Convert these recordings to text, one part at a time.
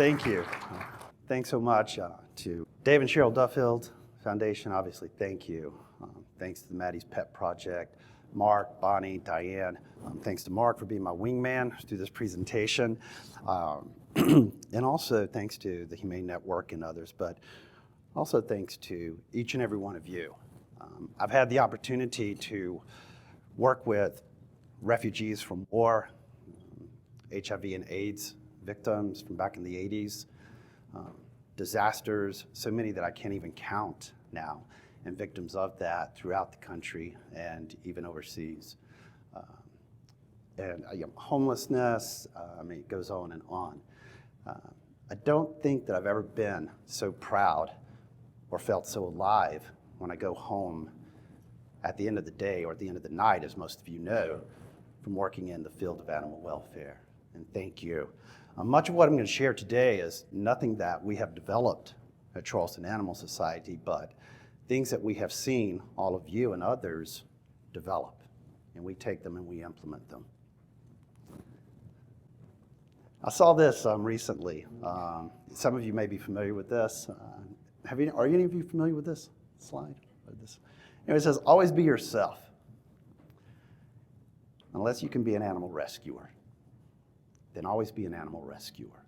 Thank you. Thanks so much to Dave and Cheryl Duffield Foundation, obviously, thank you. Thanks to the Maddie's Pet Project, Mark, Bonnie, Diane. Thanks to Mark for being my wingman through this presentation. And also thanks to the Humane Network and others, but also thanks to each and every one of you. I've had the opportunity to work with refugees from war, HIV and AIDS victims from back in the 80s, disasters, so many that I can't even count now, and victims of that throughout the country and even overseas. And homelessness, it goes on and on. I don't think that I've ever been so proud or felt so alive when I go home at the end of the day or at the end of the night, as most of you know, from working in the field of animal welfare. And thank you. Much of what I'm going to share today is nothing that we have developed at Charleston Animal Society, but things that we have seen all of you and others develop. And we take them and we implement them. I saw this recently. Some of you may be familiar with this. Are any of you familiar with this slide? It says, always be yourself, unless you can be an animal rescuer. Then always be an animal rescuer.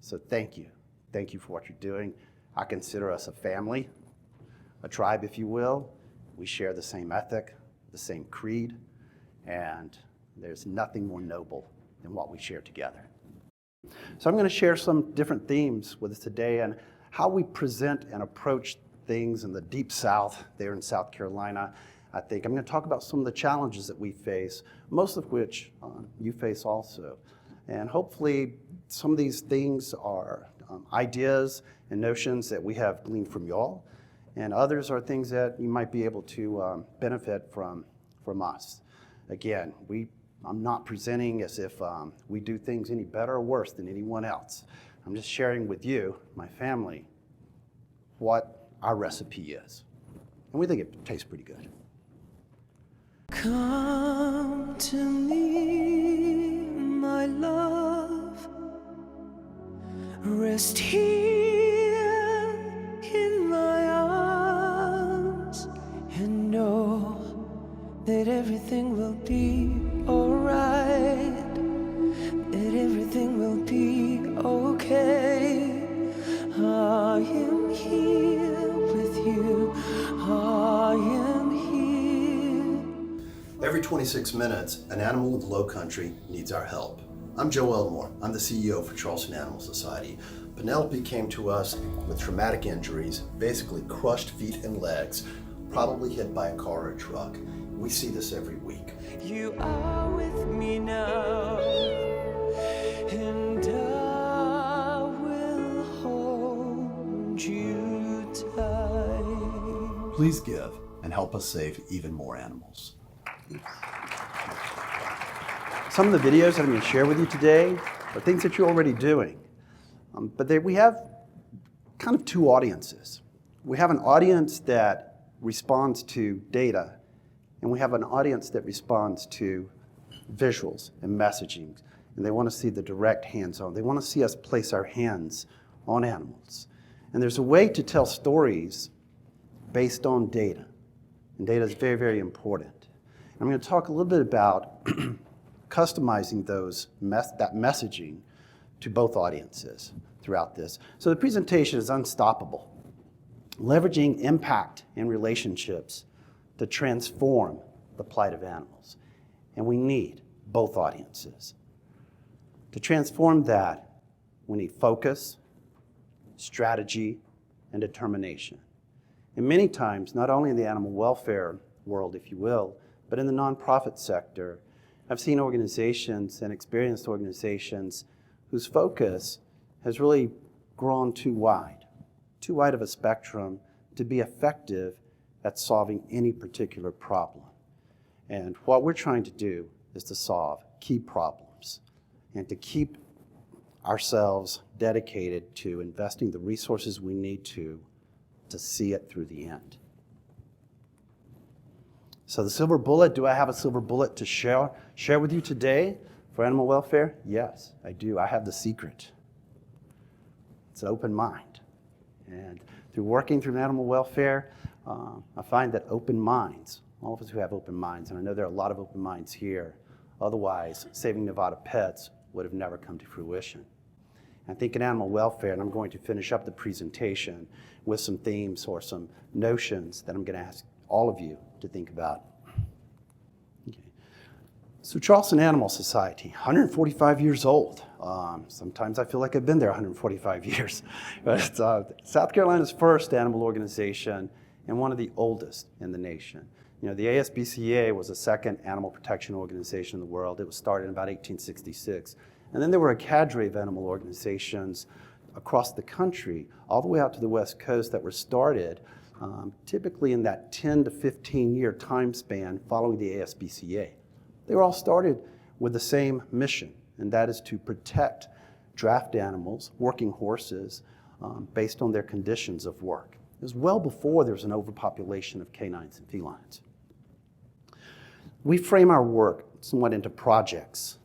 So thank you. Thank you for what you're doing. I consider us a family, a tribe, if you will. We share the same ethic, the same creed, and there's nothing more noble than what we share together. So I'm going to share some different themes with us today and how we present and approach things in the deep South, there in South Carolina. I think I'm going to talk about some of the challenges that we face, most of which you face also. And hopefully some of these things are ideas and notions that we have gleaned from y'all, and others are things that you might be able to benefit from us. Again, I'm not presenting as if we do things any better or worse than anyone else. I'm just sharing with you, my family, what our recipe is. And we think it tastes pretty good. Come to me, my love, rest here in my arms, and know that everything will be alright, that everything will be okay. I am here with you, I am here. Every 26 minutes, an animal in the low country needs our help. I'm Joe Elmore. I'm the CEO for Charleston Animal Society. Penelope came to us with traumatic injuries, basically crushed feet and legs, probably hit by a car or a truck. We see this every week. You are with me now, and I will hold you tight. Please give and help us save even more animals. Some of the videos that I'm going to share with you today are things that you're already doing. But we have kind of two audiences. We have an audience that responds to data, and we have an audience that responds to visuals and messaging. And they want to see the direct hands-on. They want to see us place our hands on animals. And there's a way to tell stories based on data. And data is very, very important. I'm going to talk a little bit about customizing that messaging to both audiences throughout this. So the presentation is unstoppable. Leveraging impact in relationships to transform the plight of animals. And we need both audiences. To transform that, we need focus, strategy, and determination. And many times, not only in the animal welfare world, if you will, but in the nonprofit sector, I've seen organizations and experienced organizations whose focus has really grown too wide of a spectrum to be effective at solving any particular problem. And what we're trying to do is to solve key problems and to keep ourselves dedicated to investing the resources we need to see it through the end. So the silver bullet, do I have a silver bullet to share with you today for animal welfare? Yes, I do. I have the secret. It's an open mind. And through working through animal welfare, I find that open minds, all of us who have open minds, and I know there are a lot of open minds here, otherwise Saving Nevada Pets would have never come to fruition. I think in animal welfare, and I'm going to finish up the presentation with some themes or some notions that I'm going to ask all of you to think about. Okay. So Charleston Animal Society, 145 years old. Sometimes I feel like I've been there 145 years. But it's South Carolina's first animal organization and one of the oldest in the nation. You know, the ASPCA was the second animal protection organization in the world. It was started in about 1866. And then there were a cadre of animal organizations across the country, all the way out to the West Coast, that were started typically in that 10 to 15 year time span following the ASPCA. They were all started with the same mission, and that is to protect draft animals, working horses, based on their conditions of work. It was well before there was an overpopulation of canines and felines. We frame our work somewhat into projects.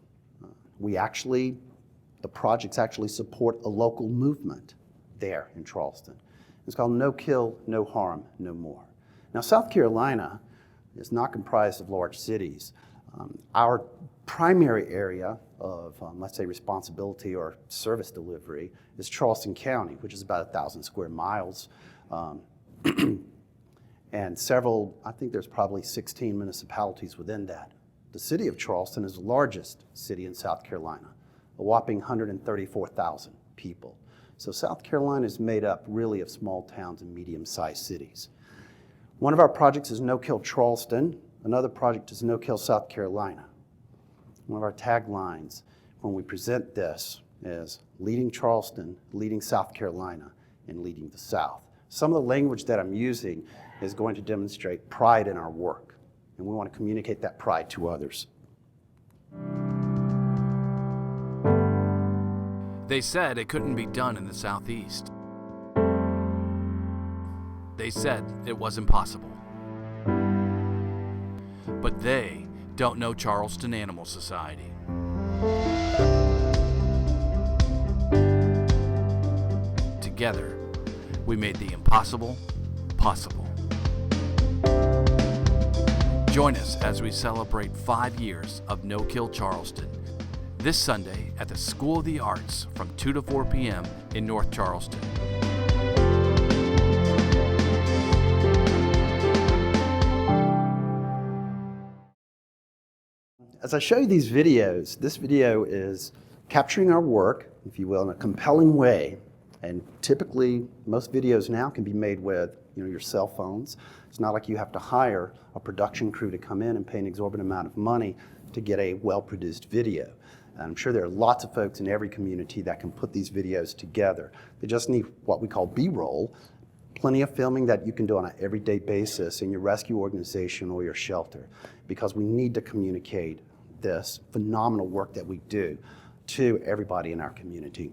The projects actually support a local movement there in Charleston. It's called No Kill, No Harm, No More. Now, South Carolina is not comprised of large cities. Our primary area of, let's say, responsibility or service delivery is Charleston County, which is about 1,000 square miles. And several, I think there's probably 16 municipalities within that. The city of Charleston is the largest city in South Carolina, a whopping 134,000 people. So South Carolina is made up really of small towns and medium-sized cities. One of our projects is No Kill Charleston. Another project is No Kill South Carolina. One of our taglines when we present this is leading Charleston, leading South Carolina, and leading the South. Some of the language that I'm using is going to demonstrate pride in our work, and we want to communicate that pride to others. They said it couldn't be done in the Southeast. They said it was impossible. But they don't know Charleston Animal Society. Together, we made the impossible possible. Join us as we celebrate 5 years of No Kill Charleston this Sunday at the School of the Arts from 2 to 4 p.m. in North Charleston. As I show you these videos, this video is capturing our work, if you will, in a compelling way. And typically, most videos now can be made with your cell phones. It's not like you have to hire a production crew to come in and pay an exorbitant amount of money to get a well-produced video. And I'm sure there are lots of folks in every community that can put these videos together. They just need what we call B-roll, plenty of filming that you can do on an everyday basis in your rescue organization or your shelter, because we need to communicate this phenomenal work that we do to everybody in our community.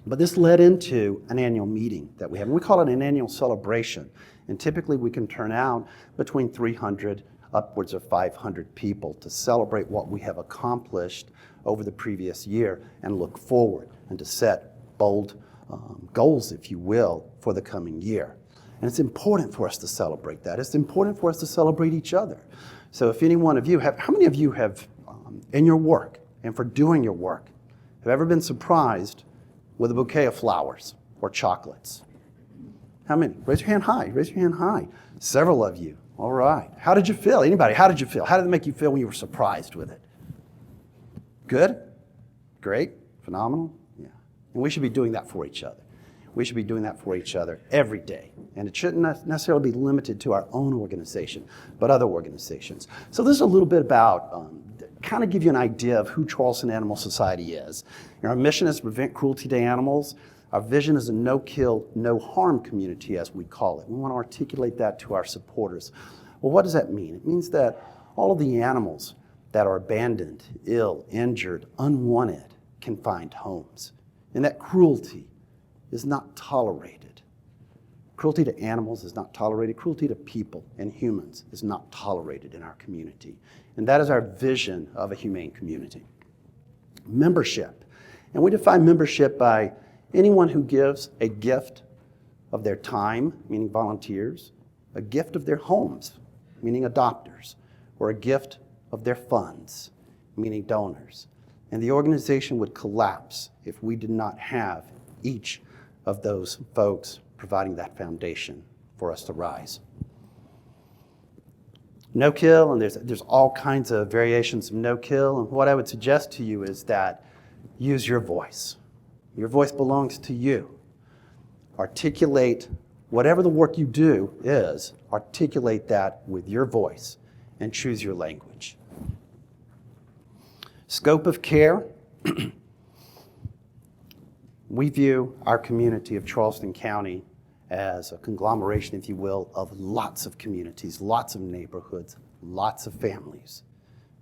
But this led into an annual meeting that we have, and we call it an annual celebration. And typically we can turn out between 300 upwards of 500 people to celebrate what we have accomplished over the previous year and look forward and to set bold goals, if you will, for the coming year. And it's important for us to celebrate that. It's important for us to celebrate each other. So if any one of you have, how many of you have, in your work and for doing your work, have ever been surprised with a bouquet of flowers or chocolates? How many? Raise your hand high. Raise your hand high. Several of you. All right. How did you feel? Anybody? How did you feel? How did it make you feel when you were surprised with it? Good? Great? Phenomenal? Yeah. And we should be doing that for each other. We should be doing that for each other every day. And it shouldn't necessarily be limited to our own organization, but other organizations. So this is a little bit about, kind of give you an idea of who Charleston Animal Society is. And our mission is to prevent cruelty to animals. Our vision is a no-kill, no-harm community, as we call it. We want to articulate that to our supporters. Well, what does that mean? It means that all of the animals that are abandoned, ill, injured, unwanted can find homes, and that cruelty is not tolerated. Cruelty to animals is not tolerated. Cruelty to people and humans is not tolerated in our community. And that is our vision of a humane community. Membership. And we define membership by anyone who gives a gift of their time, meaning volunteers, a gift of their homes, meaning adopters, or a gift of their funds, meaning donors. And the organization would collapse if we did not have each of those folks providing that foundation for us to rise. No-kill, and there's all kinds of variations of no-kill, and what I would suggest to you is that use your voice. Your voice belongs to you. Articulate whatever the work you do is, articulate that with your voice and choose your language. Scope of care. We view our community of Charleston County as a conglomeration, if you will, of lots of communities, lots of neighborhoods, lots of families.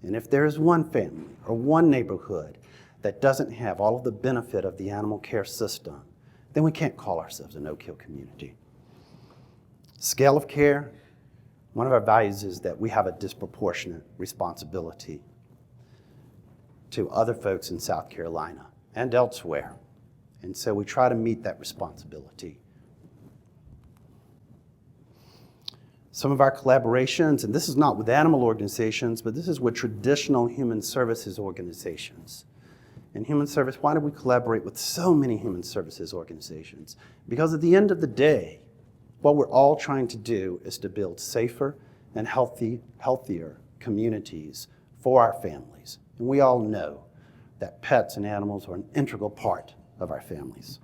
And if there is one family or one neighborhood that doesn't have all of the benefit of the animal care system, then we can't call ourselves a no-kill community. Scale of care. One of our values is that we have a disproportionate responsibility to other folks in South Carolina and elsewhere. And so we try to meet that responsibility. Some of our collaborations, and this is not with animal organizations, but this is with traditional human services organizations. In human service, why do we collaborate with so many human services organizations? Because at the end of the day, what we're all trying to do is to build safer and healthier communities for our families. And we all know that pets and animals are an integral part of our families.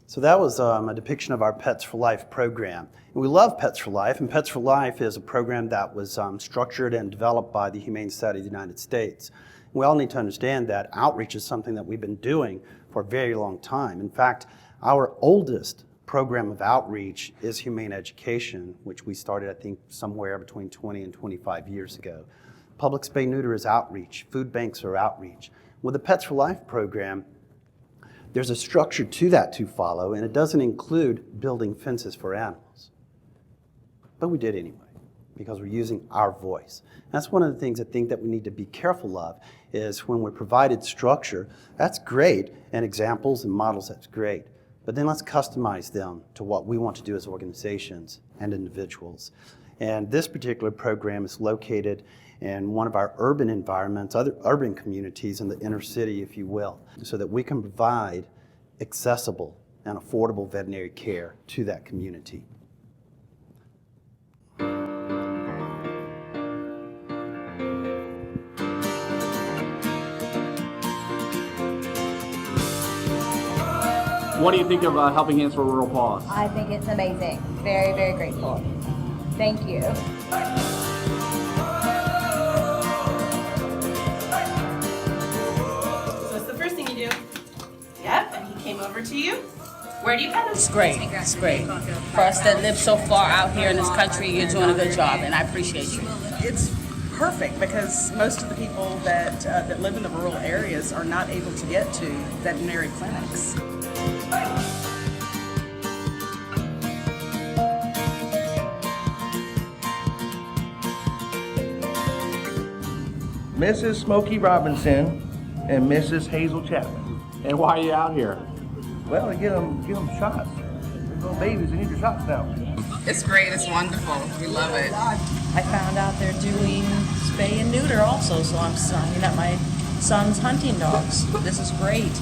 So that was a depiction of our Pets for Life program. And we love Pets for Life, and Pets for Life is a program that was structured and developed by the Humane Society of the United States. We all need to understand that outreach is something that we've been doing for a very long time. In fact, our oldest program of outreach is humane education, which we started, I think, somewhere between 20 and 25 years ago. Public spay-neuter is outreach. Food banks are outreach. With the Pets for Life program, there's a structure to that to follow, and it doesn't include building fences for animals. But we did anyway, because we're using our voice. That's one of the things I think that we need to be careful of, is when we're provided structure, that's great, and examples and models, that's great. But then let's customize them to what we want to do as organizations and individuals. And this particular program is located in one of our urban environments, other urban communities in the inner city, if you will, so that we can provide accessible and affordable veterinary care to that community. What do you think of Helping Hands for Rural Paws? I think it's amazing. Very, very grateful. Thank you. So it's the first thing you do. Yep, and he came over to you. Where do you pet him? It's great. It's great. For us that live so far out here in this country, you're doing a good job, and I appreciate you. It's perfect because most of the people that live in the rural areas are not able to get to veterinary clinics. Mrs. Smokey Robinson and Mrs. Hazel Chapman. And why are you out here? Well, to get them shots. They're little babies, they need their shots now. It's great, it's wonderful, we love it. I found out they're doing spay and neuter also, so I'm signing up my son's hunting dogs. This is great.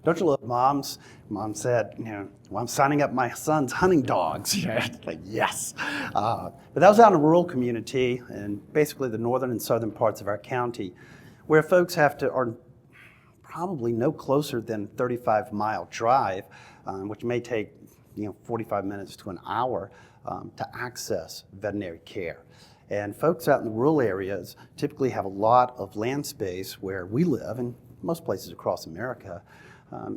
Don't you love moms? Mom said, well, I'm signing up my son's hunting dogs. Like, yes. But that was out in a rural community in basically the northern and southern parts of our county, where folks are probably no closer than 35-mile drive, which may take 45 minutes to an hour to access veterinary care. And folks out in the rural areas typically have a lot of land space where we live, and most places across America.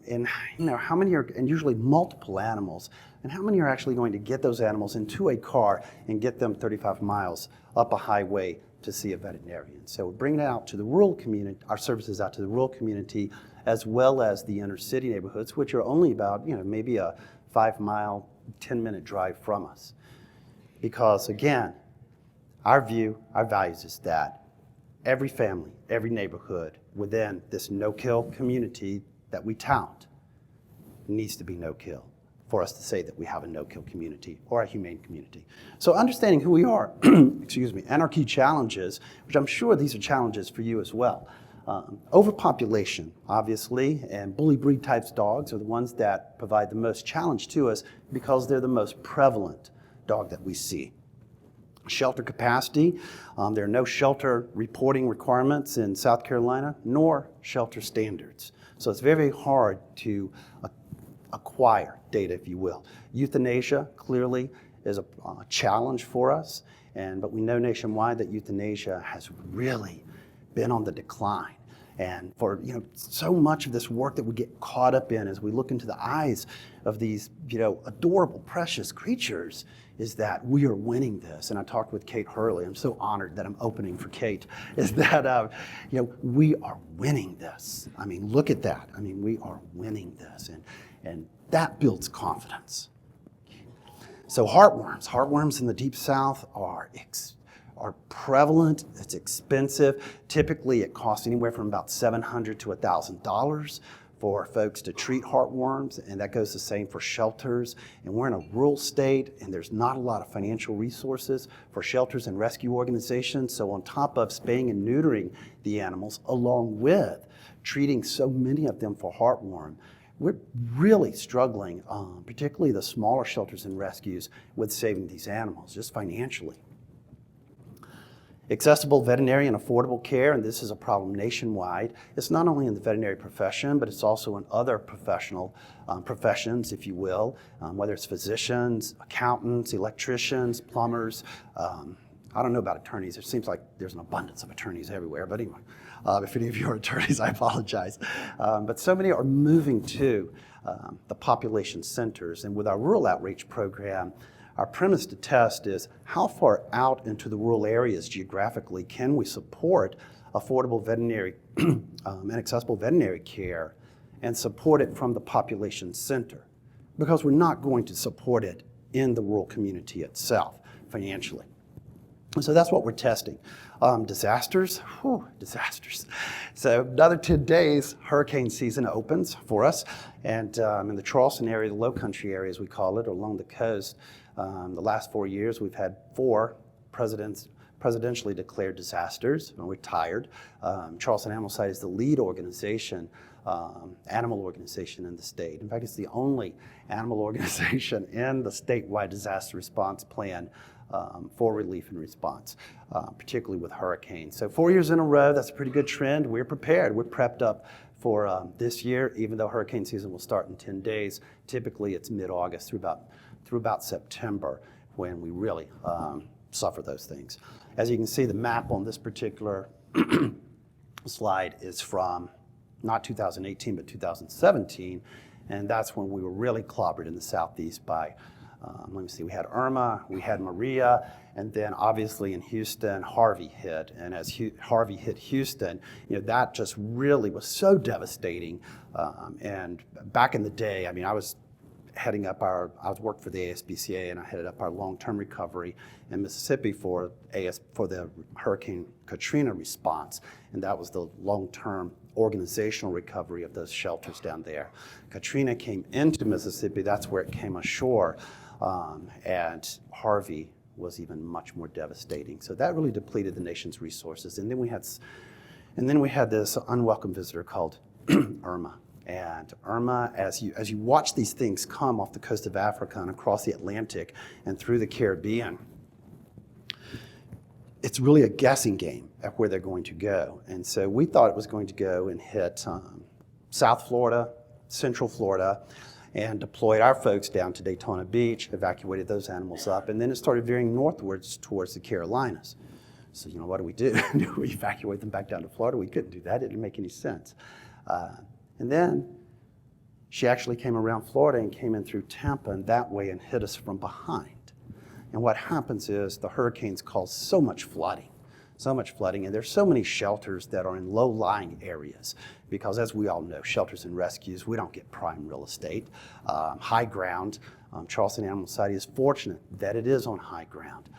And how many are, and usually multiple animals, and how many are actually going to get those animals into a car and get them 35 miles up a highway to see a veterinarian? So we're bringing it out to the rural community, our services out to the rural community, as well as the inner city neighborhoods, which are only about, maybe a 5-mile, 10-minute drive from us. Because again, our values is that every family, every neighborhood within this no-kill community that we tout needs to be no-kill for us to say that we have a no-kill community or a humane community. So understanding who we are, excuse me, and our key challenges, which I'm sure these are challenges for you as well. Overpopulation, obviously, and bully breed types dogs are the ones that provide the most challenge to us because they're the most prevalent dog that we see. Shelter capacity, there are no shelter reporting requirements in South Carolina, nor shelter standards. So it's very, very hard to acquire data, if you will. Euthanasia clearly is a challenge for us, but we know nationwide that euthanasia has really been on the decline. And for so much of this work that we get caught up in as we look into the eyes of these adorable, precious creatures, is that we are winning this. And I talked with Kate Hurley. I'm so honored that I'm opening for Kate. Is that we are winning this. I mean, look at that. I mean, we are winning this, and that builds confidence. So heartworms in the Deep South are prevalent. It's expensive. Typically, it costs anywhere from about $700 to $1,000 for folks to treat heartworms, and that goes the same for shelters. And we're in a rural state, and there's not a lot of financial resources for shelters and rescue organizations. So on top of spaying and neutering the animals, along with treating so many of them for heartworm, we're really struggling, particularly the smaller shelters and rescues, with saving these animals, just financially. Accessible veterinary and affordable care, and this is a problem nationwide. It's not only in the veterinary profession, but it's also in other professional professions, if you will, whether it's physicians, accountants, electricians, plumbers. I don't know about attorneys. It seems like there's an abundance of attorneys everywhere, but anyway, if any of you are attorneys, I apologize. But so many are moving to the population centers, and with our rural outreach program, our premise to test is how far out into the rural areas geographically can we support affordable veterinary and accessible veterinary care and support it from the population center, because we're not going to support it in the rural community itself financially. So that's what we're testing. Disasters, disasters. So another 10 days, hurricane season opens for us. And in the Charleston area, the low country area as we call it, or along the coast, the last 4 years we've had 4 presidentially declared disasters, and we're tired. Charleston Animal Society is the lead organization, animal organization in the state. In fact, it's the only animal organization in the statewide disaster response plan for relief and response, particularly with hurricanes. So 4 years in a row, that's a pretty good trend. We're prepared. We're prepped up for this year, even though hurricane season will start in 10 days. Typically, it's mid-August through about September when we really suffer those things. As you can see, the map on this particular slide is from not 2018, but 2017, and that's when we were really clobbered in the southeast by let me see, we had Irma, we had Maria, and then obviously in Houston, Harvey hit. And as Harvey hit Houston, that just really was so devastating. And back in the day, I mean, I was worked for the ASPCA, and I headed up our long-term recovery in Mississippi for the Hurricane Katrina response. And that was the long-term organizational recovery of those shelters down there. Katrina came into Mississippi, that's where it came ashore. And Harvey was even much more devastating. So that really depleted the nation's resources. And then we had this unwelcome visitor called Irma. And Irma, as you watch these things come off the coast of Africa and across the Atlantic and through the Caribbean, it's really a guessing game at where they're going to go. And so we thought it was going to go and hit South Florida, Central Florida, and deployed our folks down to Daytona Beach, evacuated those animals up, and then it started veering northwards towards the Carolinas. So, what do? Do we evacuate them back down to Florida? We couldn't do that. It didn't make any sense. And then she actually came around Florida and came in through Tampa and that way and hit us from behind. And what happens is the hurricanes cause so much flooding, and there's so many shelters that are in low-lying areas because, as we all know, shelters and rescues, we don't get prime real estate. High ground, Charleston Animal Society is fortunate that it is on high ground.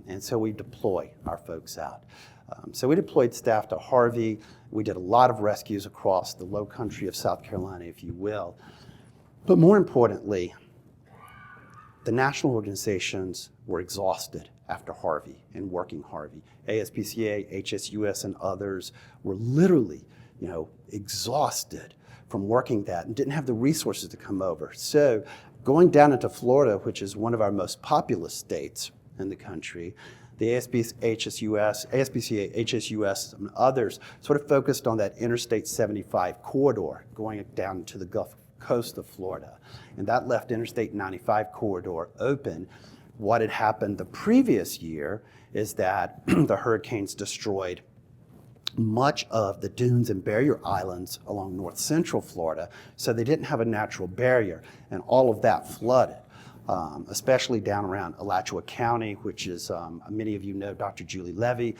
And so we deploy our folks out. So we deployed staff to Harvey. We did a lot of rescues across the low country of South Carolina, if you will. But more importantly, the national organizations were exhausted after Harvey and working Harvey. ASPCA, HSUS, and others were literally, exhausted from working that and didn't have the resources to come over. So going down into Florida, which is one of our most populous states in the country, the ASPCA, HSUS, and others sort of focused on that Interstate 75 corridor going down to the Gulf Coast of Florida. And that left Interstate 95 corridor open. What had happened the previous year is that the hurricanes destroyed much of the dunes and barrier islands along north central Florida, so they didn't have a natural barrier, and all of that flooded. Especially down around Alachua County, which is, many of you know Dr. Julie Levy.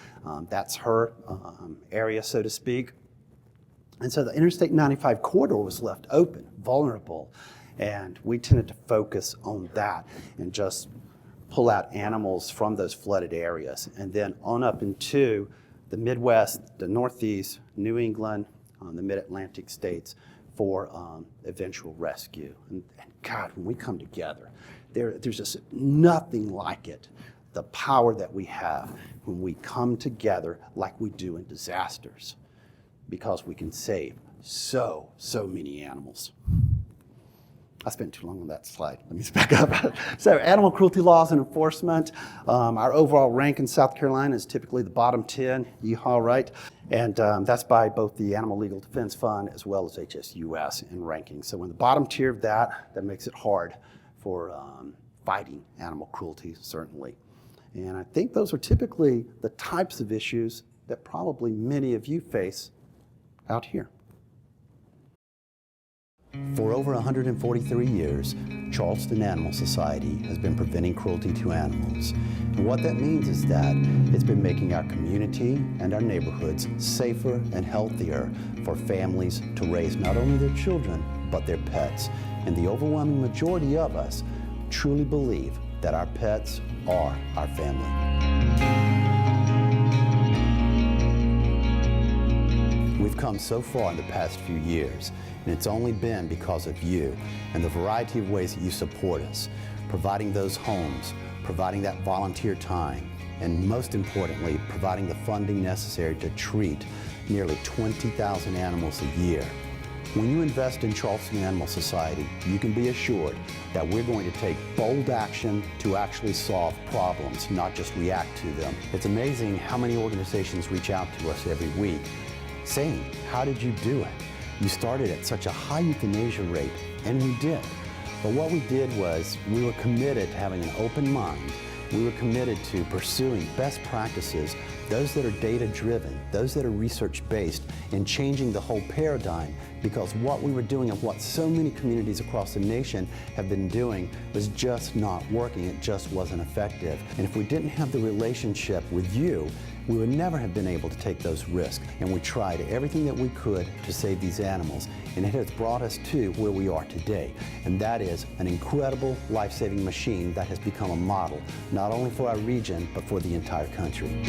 That's her area, so to speak. And so the Interstate 95 corridor was left open, vulnerable, and we tended to focus on that and just pull out animals from those flooded areas, and then on up into the Midwest, the Northeast, New England, the Mid-Atlantic states for eventual rescue. And God, when we come together, there's just nothing like it, the power that we have when we come together like we do in disasters, because we can save so many animals. I spent too long on that slide. Let me back up. So animal cruelty laws and enforcement. Our overall rank in South Carolina is typically the bottom 10, yeehaw, right? And that's by both the Animal Legal Defense Fund as well as HSUS in ranking. So in the bottom tier of that makes it hard for fighting animal cruelty, certainly. And I think those are typically the types of issues that probably many of you face out here. For over 143 years, Charleston Animal Society has been preventing cruelty to animals. And what that means is that it's been making our community and our neighborhoods safer and healthier for families to raise not only their children, but their pets. And the overwhelming majority of us truly believe that our pets are our family. We've come so far in the past few years, and it's only been because of you and the variety of ways that you support us, providing those homes, providing that volunteer time, and most importantly, providing the funding necessary to treat nearly 20,000 animals a year. When you invest in Charleston Animal Society, you can be assured that we're going to take bold action to actually solve problems, not just react to them. It's amazing how many organizations reach out to us every week saying, how did you do it? You started at such a high euthanasia rate, and we did. But what we did was we were committed to having an open mind. We were committed to pursuing best practices, those that are data-driven, those that are research-based, and changing the whole paradigm, because what we were doing and what so many communities across the nation have been doing was just not working. It just wasn't effective. And if we didn't have the relationship with you, we would never have been able to take those risks. And we tried everything that we could to save these animals, and it has brought us to where we are today. And that is an incredible life-saving machine that has become a model, not only for our region, but for the entire country.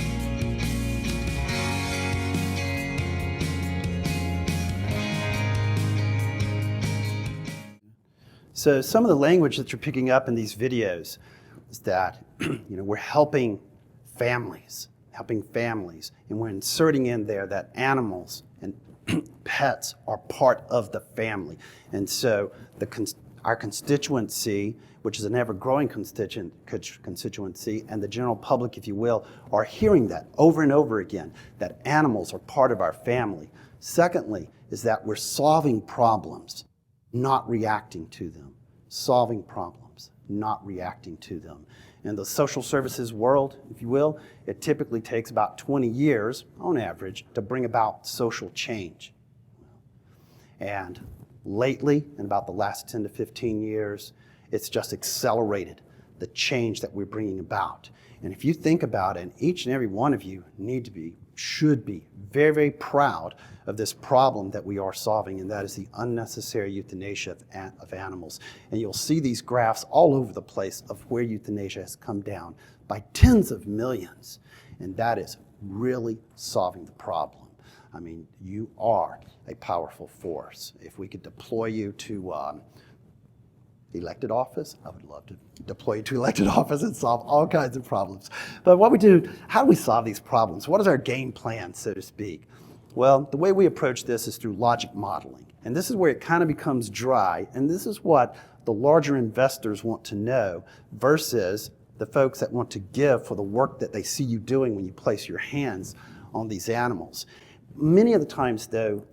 So some of the language that you're picking up in these videos is that we're helping families, and we're inserting in there that animals and pets are part of the family. And so our constituency, which is an ever-growing constituency, and the general public, if you will, are hearing that over and over again, that animals are part of our family. Secondly, is that we're solving problems, not reacting to them. Solving problems, not reacting to them. In the social services world, if you will, it typically takes about 20 years, on average, to bring about social change. And lately, in about the last 10 to 15 years, it's just accelerated the change that we're bringing about. And if you think about it, each and every one of you should be very, very proud of this problem that we are solving, and that is the unnecessary euthanasia of animals. And you'll see these graphs all over the place of where euthanasia has come down by tens of millions, and that is really solving the problem. I mean, you are a powerful force. If we could deploy you to elected office, I would love to deploy you to elected office and solve all kinds of problems. But what we do, how do we solve these problems? What is our game plan, so to speak? Well, the way we approach this is through logic modeling. And this is where it kind of becomes dry, and this is what the larger investors want to know versus the folks that want to give for the work that they see you doing when you place your hands on these animals. Many of the times, though,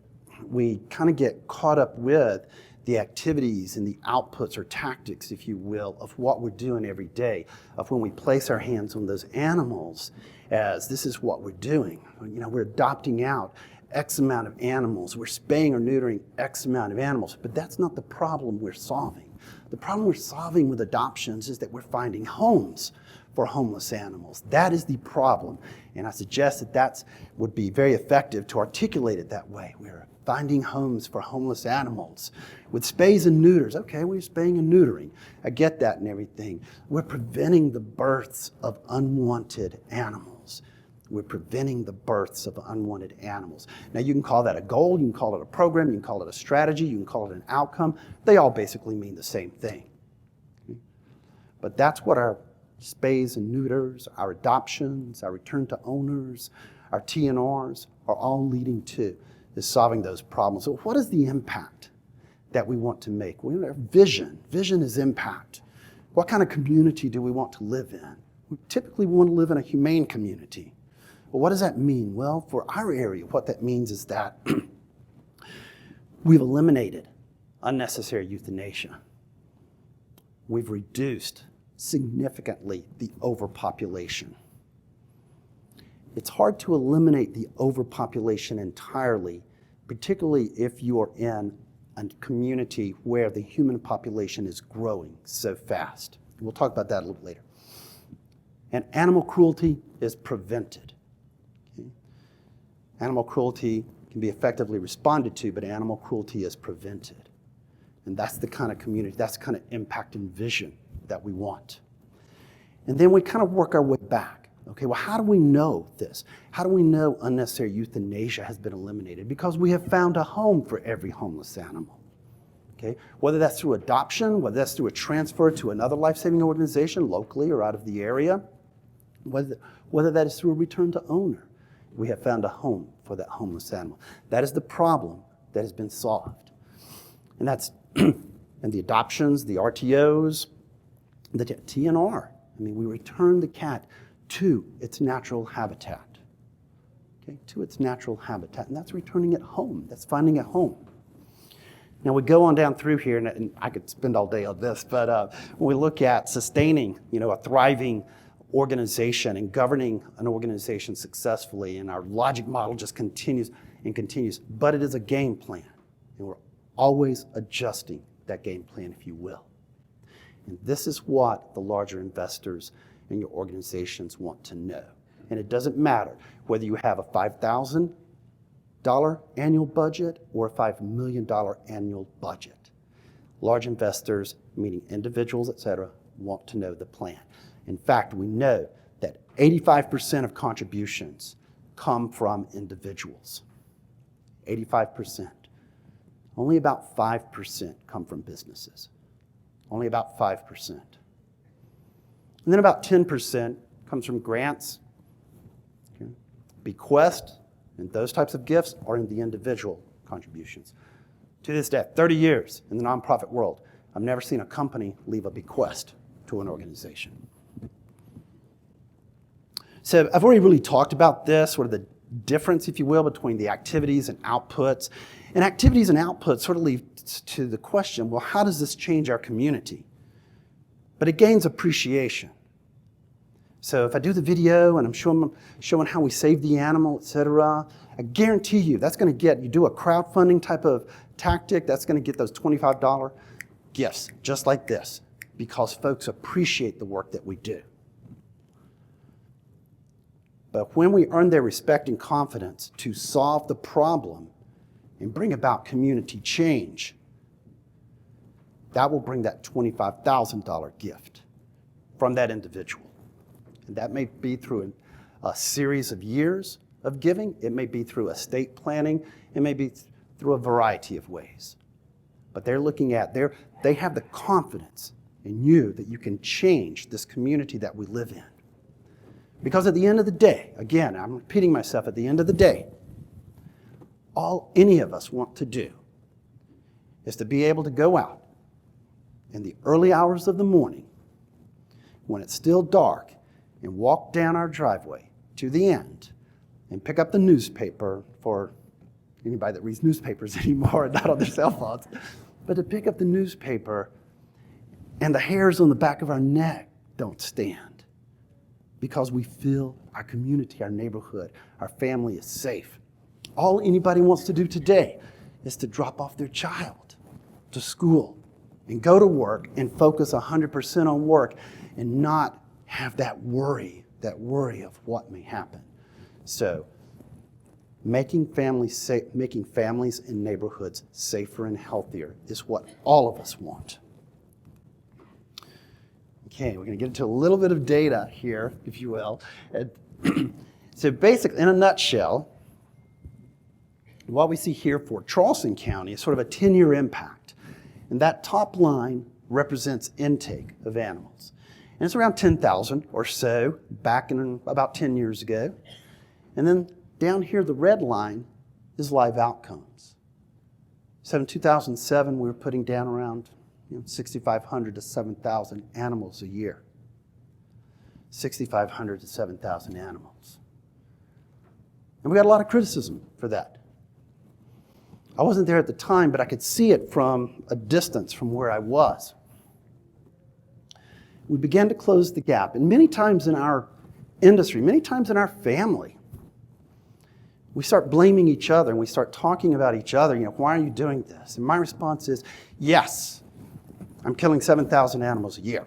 we kind of get caught up with the activities and the outputs or tactics, if you will, of what we're doing every day, of when we place our hands on those animals, as this is what we're doing. We're adopting out X amount of animals, we're spaying or neutering X amount of animals, but that's not the problem we're solving. The problem we're solving with adoptions is that we're finding homes for homeless animals. That is the problem, and I suggest that would be very effective to articulate it that way. We're finding homes for homeless animals. With spays and neuters, okay, we're spaying and neutering. I get that and everything. We're preventing the births of unwanted animals. We're preventing the births of unwanted animals. Now, you can call that a goal, you can call it a program, you can call it a strategy, you can call it an outcome. They all basically mean the same thing. But that's what our spays and neuters, our adoptions, our return to owners, our TNRs are all leading to, is solving those problems. So what is the impact that we want to make? We have vision. Vision is impact. What kind of community do we want to live in? We typically want to live in a humane community. Well, what does that mean? Well, for our area, what that means is that we've eliminated unnecessary euthanasia. We've reduced significantly the overpopulation. It's hard to eliminate the overpopulation entirely, particularly if you are in a community where the human population is growing so fast. We'll talk about that a little bit later. And animal cruelty is prevented. Okay? Animal cruelty can be effectively responded to, but animal cruelty is prevented. And that's the kind of community, that's the kind of impact and vision that we want. And then we kind of work our way back. Okay, well, how do we know this? How do we know unnecessary euthanasia has been eliminated? Because we have found a home for every homeless animal. Okay, whether that's through adoption, whether that's through a transfer to another life-saving organization locally or out of the area, whether that is through a return to owner, we have found a home for that homeless animal. That is the problem that has been solved. And that's and the adoptions, the RTOs, the TNR. I mean, we return the cat to its natural habitat. Okay, to its natural habitat. And that's returning it home. That's finding a home. Now we go on down through here, and I could spend all day on this, but when we look at sustaining, a thriving organization and governing an organization successfully, and our logic model just continues and continues, but it is a game plan, and we're always adjusting that game plan, if you will. And this is what the larger investors in your organizations want to know. And it doesn't matter whether you have a $5,000 annual budget or a $5 million annual budget. Large investors, meaning individuals, et cetera, want to know the plan. In fact, we know that 85% of contributions come from individuals. 85%. Only about 5% come from businesses. Only about 5%. And then about 10% comes from grants, okay, bequests, and those types of gifts are in the individual contributions. To this day, 30 years in the nonprofit world, I've never seen a company leave a bequest to an organization. So I've already really talked about this, sort of the difference, if you will, between the activities and outputs. And activities and outputs sort of leads to the question, well, how does this change our community? But it gains appreciation. So if I do the video and I'm showing how we save the animal, et cetera, I guarantee you that's going to get, you do a crowdfunding type of tactic, that's going to get those $25 gifts, just like this, because folks appreciate the work that we do. But when we earn their respect and confidence to solve the problem and bring about community change, that will bring that $25,000 gift from that individual. And that may be through a series of years of giving. It may be through estate planning. It may be through a variety of ways. But they're looking at, they have the confidence in you that you can change this community that we live in. Because at the end of the day, again, I'm repeating myself, at the end of the day, all any of us want to do is to be able to go out in the early hours of the morning when it's still dark and walk down our driveway to the end and pick up the newspaper, for anybody that reads newspapers anymore, not on their cell phones, but to pick up the newspaper and the hairs on the back of our neck don't stand because we feel our community, our neighborhood, our family is safe. All anybody wants to do today is to drop off their child to school and go to work and focus 100% on work and not have that worry of what may happen. So making families and neighborhoods safer and healthier is what all of us want. Okay, we're going to get into a little bit of data here, if you will. So basically, in a nutshell, what we see here for Charleston County is sort of a 10-year impact. And that top line represents intake of animals. And it's around 10,000 or so back in about 10 years ago. And then down here, the red line is live outcomes. So in 2007, we were putting down around 6,500 to 7,000 animals a year. 6,500 to 7,000 animals. And we got a lot of criticism for that. I wasn't there at the time, but I could see it from a distance from where I was. We began to close the gap. And many times in our industry, many times in our family, we start blaming each other and we start talking about each other. Why are you doing this? And my response is, yes, I'm killing 7,000 animals a year.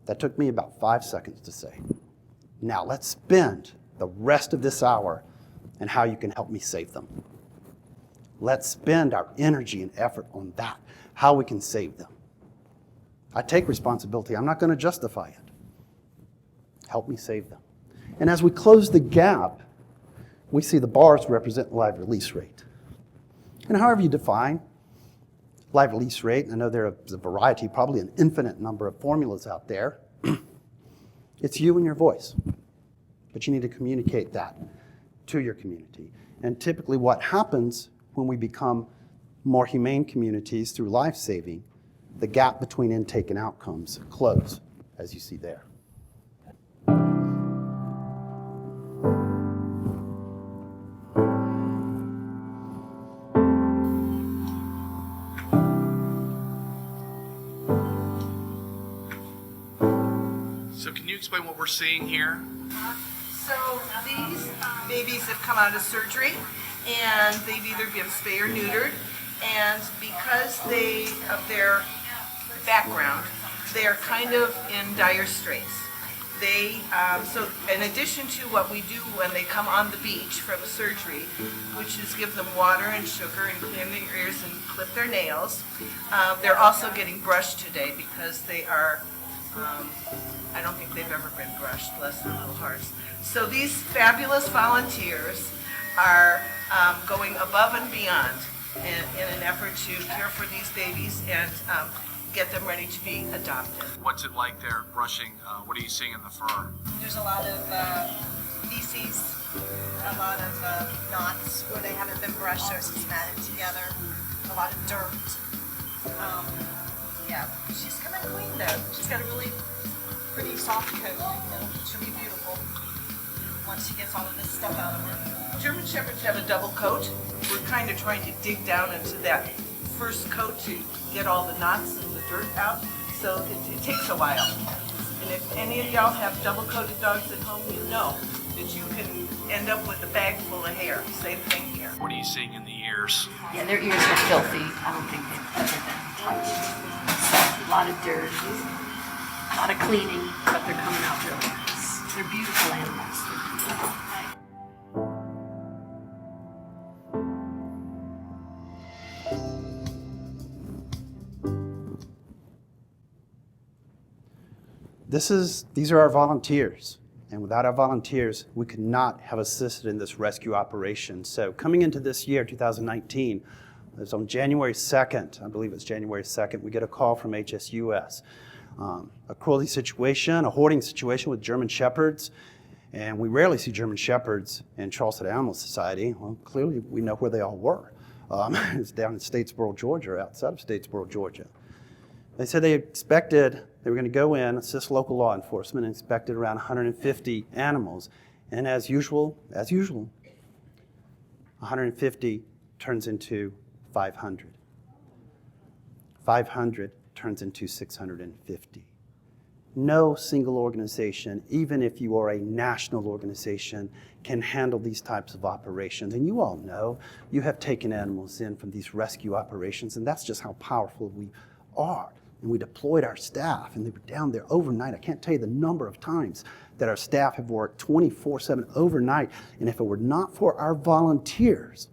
That took me about 5 seconds to say. Now let's spend the rest of this hour on how you can help me save them. Let's spend our energy and effort on that, how we can save them. I take responsibility. I'm not going to justify it. Help me save them. And as we close the gap, we see the bars represent live release rate. And however you define live release rate, I know there's a variety, probably an infinite number of formulas out there. It's you and your voice. But you need to communicate that to your community. And typically what happens when we become more humane communities through life saving, the gap between intake and outcomes close, as you see there. So can you explain what we're seeing here? So these babies have come out of surgery and they've either been spayed or neutered, and because of their background, they're kind of in dire straits. So in addition to what we do when they come on the beach from surgery, which is give them water and sugar and clean their ears and clip their nails, they're also getting brushed today because they are, I don't think they've ever been brushed, bless their little hearts. So these fabulous volunteers are going above and beyond in an effort to care for these babies and get them ready to be adopted. What's it like there brushing? What are you seeing in the fur? There's a lot of feces, a lot of knots where they haven't been brushed, so it's just matted together, a lot of dirt. Yeah, she's coming clean though. She's got a really pretty soft coat. She'll be beautiful once she gets all of this stuff out of her. German Shepherds have a double coat. We're kind of trying to dig down into that first coat to get all the knots and the dirt out, so it takes a while. And if any of y'all have double-coated dogs at home, you know that you can end up with a bag full of hair. Same thing here. What are you seeing in the ears? Yeah, their ears are filthy. I don't think they've ever been touched. So, a lot of dirt, a lot of cleaning, but they're coming out really nice. They're beautiful animals. These are our volunteers, and without our volunteers, we could not have assisted in this rescue operation. So coming into this year, 2019, it was on January 2nd, I believe it's January 2nd, we get a call from HSUS. A cruelty situation, a hoarding situation with German Shepherds, and we rarely see German Shepherds in Charleston Animal Society. Well, clearly we know where they all were. It's down in Statesboro, Georgia, or outside of Statesboro, Georgia. They said they expected they were going to go in, assist local law enforcement, and inspected around 150 animals. And as usual, 150 turns into 500. 500 turns into 650. No single organization, even if you are a national organization, can handle these types of operations. And you all know, you have taken animals in from these rescue operations, and that's just how powerful we are. And we deployed our staff, and they were down there overnight. I can't tell you the number of times that our staff have worked 24/7 overnight. And if it were not for our volunteers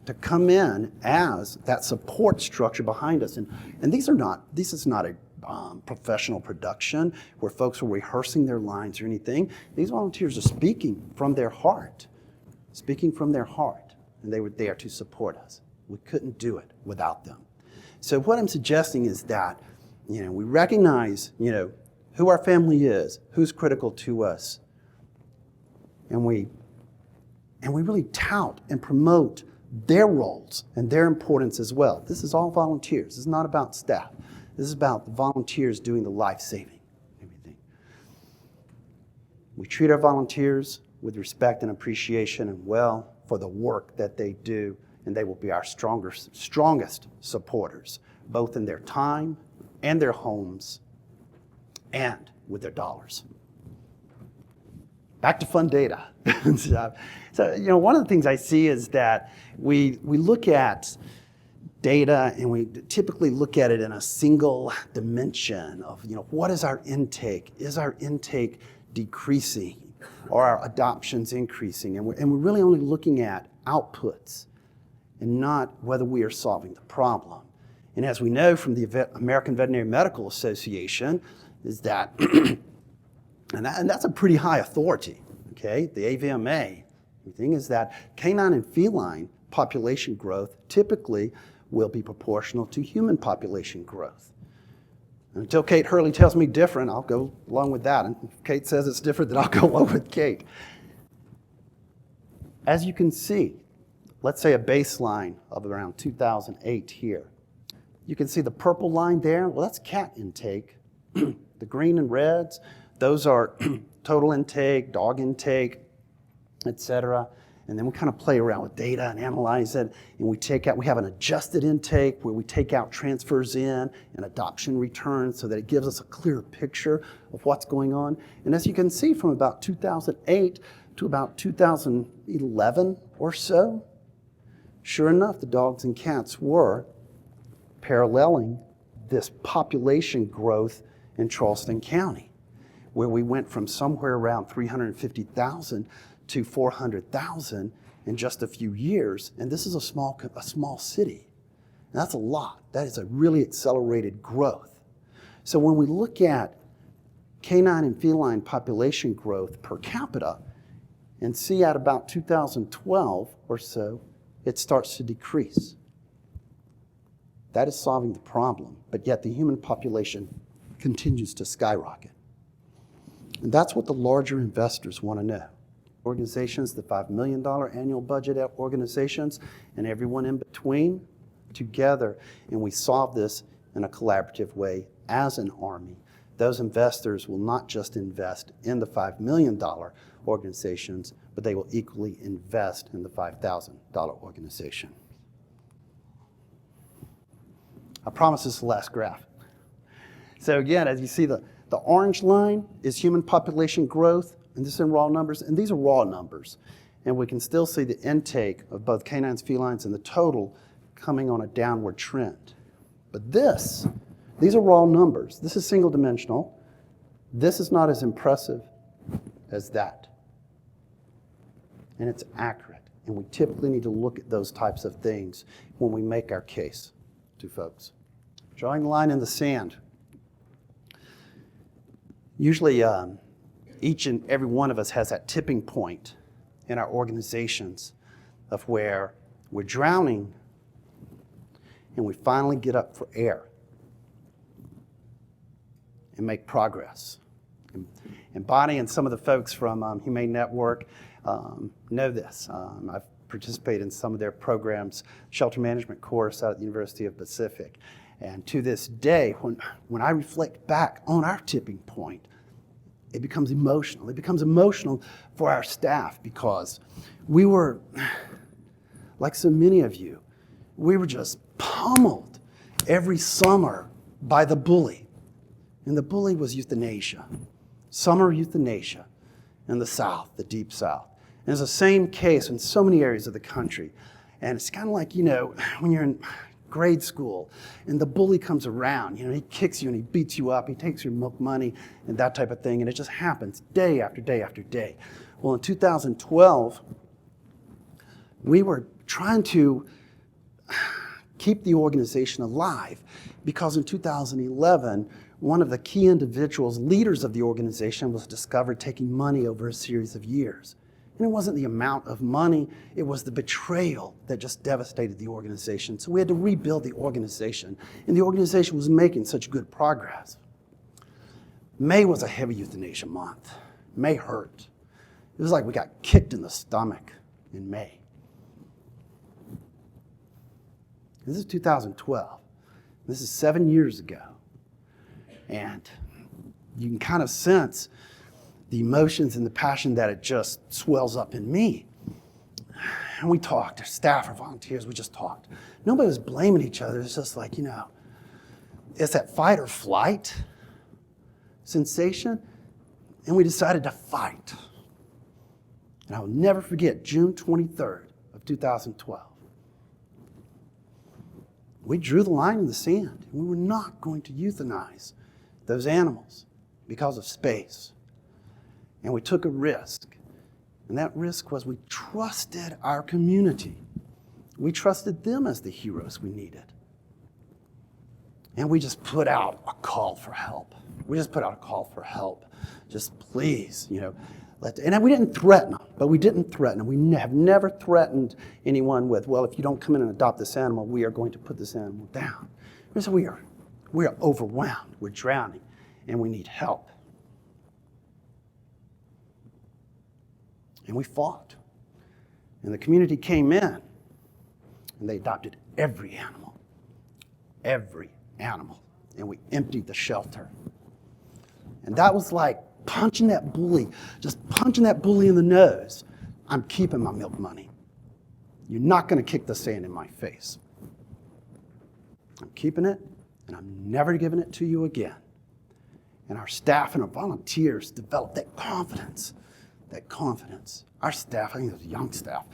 to come in as that support structure behind us, and this is not a professional production where folks are rehearsing their lines or anything. These volunteers are speaking from their heart, and they were there to support us. We couldn't do it without them. So what I'm suggesting is that we recognize, who our family is, who's critical to us, and we really tout and promote their roles and their importance as well. This is all volunteers. This is not about staff. This is about the volunteers doing the life-saving, everything. We treat our volunteers with respect and appreciation and for the work that they do, and they will be our strongest supporters, both in their time and their homes, and with their dollars. back to fun data. So, one of the things I see is that we look at data and we typically look at it in a single dimension of, what is our intake? Is our intake decreasing or our adoptions increasing? And we're really only looking at outputs and not whether we are solving the problem. And as we know from the American Veterinary Medical Association, is that, and that's a pretty high authority, okay? The AVMA, the thing is that canine and feline population growth typically will be proportional to human population growth. And until Kate Hurley tells me different, I'll go along with that. And if Kate says it's different, then I'll go along with Kate. As you can see, let's say a baseline of around 2008 here. You can see the purple line there. Well, that's cat intake. The green and reds, those are total intake, dog intake, etc. And then we kind of play around with data and analyze it, and we have an adjusted intake where we take out transfers in and adoption returns so that it gives us a clearer picture of what's going on. And as you can see, from about 2008 to about 2011 or so, sure enough, the dogs and cats were paralleling this population growth in Charleston County, where we went from somewhere around 350,000 to 400,000 in just a few years. And this is a small city. And that's a lot. That is a really accelerated growth. So when we look at canine and feline population growth per capita and see at about 2012 or so, it starts to decrease. That is solving the problem, but yet the human population continues to skyrocket. And that's what the larger investors want to know. Organizations, the $5 million annual budget organizations, and everyone in between together, and we solve this in a collaborative way as an army. Those investors will not just invest in the $5 million organizations, but they will equally invest in the $5,000 organization. I promise this is the last graph. So again, as you see, the orange line is human population growth, and this is in raw numbers, and these are raw numbers. And we can still see the intake of both canines, felines, and the total coming on a downward trend. But these are raw numbers. This is single dimensional. This is not as impressive as that. And it's accurate. And we typically need to look at those types of things when we make our case to folks. Drawing the line in the sand. Usually, each and every one of us has that tipping point in our organizations of where we're drowning and we finally get up for air and make progress. And Bonnie and some of the folks from Humane Network know this. I've participated in some of their programs, shelter management course out at the University of Pacific. And to this day, when I reflect back on our tipping point, it becomes emotional. It becomes emotional for our staff because we were, like so many of you, we were just pummeled every summer by the bully. And the bully was euthanasia, summer euthanasia in the South, the Deep South. And it's the same case in so many areas of the country. And it's kind of like, when you're in grade school and the bully comes around, he kicks you and he beats you up, he takes your milk money and that type of thing, and it just happens day after day after day. Well, in 2012, we were trying to keep the organization alive because in 2011, one of the key individuals, leaders of the organization, was discovered taking money over a series of years. And it wasn't the amount of money, it was the betrayal that just devastated the organization. So we had to rebuild the organization, and the organization was making such good progress. May was a heavy euthanasia month. May hurt. It was like we got kicked in the stomach in May. This is 2012. This is 7 years ago. And you can kind of sense the emotions and the passion that it just swells up in me. And we talked, our staff, our volunteers, we just talked. Nobody was blaming each other. It's just like, it's that fight or flight sensation. And we decided to fight. And I will never forget June 23rd of 2012. We drew the line in the sand. We were not going to euthanize those animals because of space. And we took a risk. And that risk was we trusted our community. We trusted them as the heroes we needed. And we just put out a call for help. We just put out a call for help. Just please, and we didn't threaten them, but we didn't threaten them. We have never threatened anyone with, well, if you don't come in and adopt this animal, we are going to put this animal down. So we are overwhelmed, we're drowning, and we need help. And we fought. And the community came in, and they adopted every animal. Every animal. And we emptied the shelter. And that was like punching that bully in the nose. I'm keeping my milk money. You're not going to kick the sand in my face. I'm keeping it, and I'm never giving it to you again. And our staff and our volunteers developed that confidence. Our staff, I think it was young staff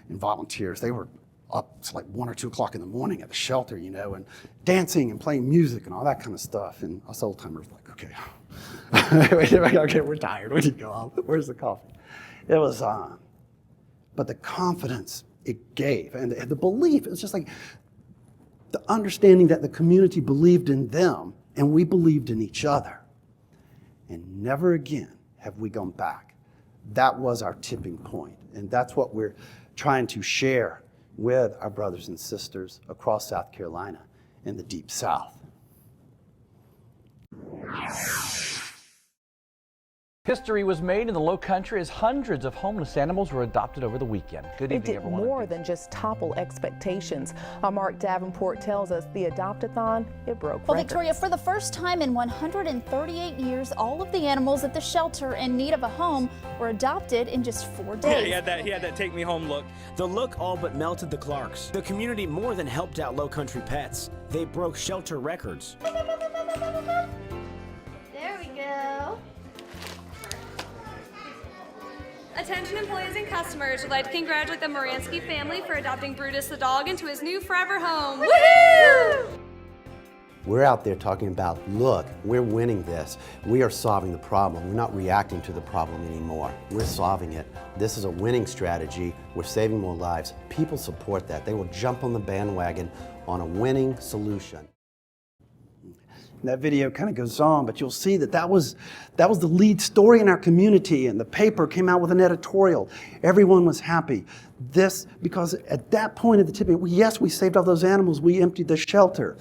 and volunteers, they were up to like 1 or 2 o'clock in the morning at the shelter, and dancing and playing music and all that kind of stuff. And us old timers were like, okay, we're tired. We need to go home. Where's the coffee? It was but the confidence it gave and the belief, it was just like the understanding that the community believed in them and we believed in each other. And never again have we gone back. That was our tipping point. And that's what we're trying to share with our brothers and sisters across South Carolina in the Deep South. History was made in the Low Country as hundreds of homeless animals were adopted over the weekend. Good evening, everyone. It did more than just topple expectations. Mark Davenport tells us the Adopt-a-thon, it broke Well, records. Victoria, for the first time in 138 years, all of the animals at the shelter in need of a home were adopted in just 4 days. Yeah, he had that take me home look. The look all but melted the Clarks. The community more than helped out Low Country pets. They broke shelter records. There we go. Attention employees and customers, we'd like to congratulate the Moransky family for adopting Brutus the dog into his new forever home. Woohoo! We're out there talking about, look, we're winning this. We are solving the problem. We're not reacting to the problem anymore. We're solving it. This is a winning strategy. We're saving more lives. People support that. They will jump on the bandwagon on a winning solution. And that video kind of goes on, but you'll see that was the lead story in our community, and the paper came out with an editorial. Everyone was happy. Because at that point at the tipping, yes, we saved all those animals, we emptied the shelter,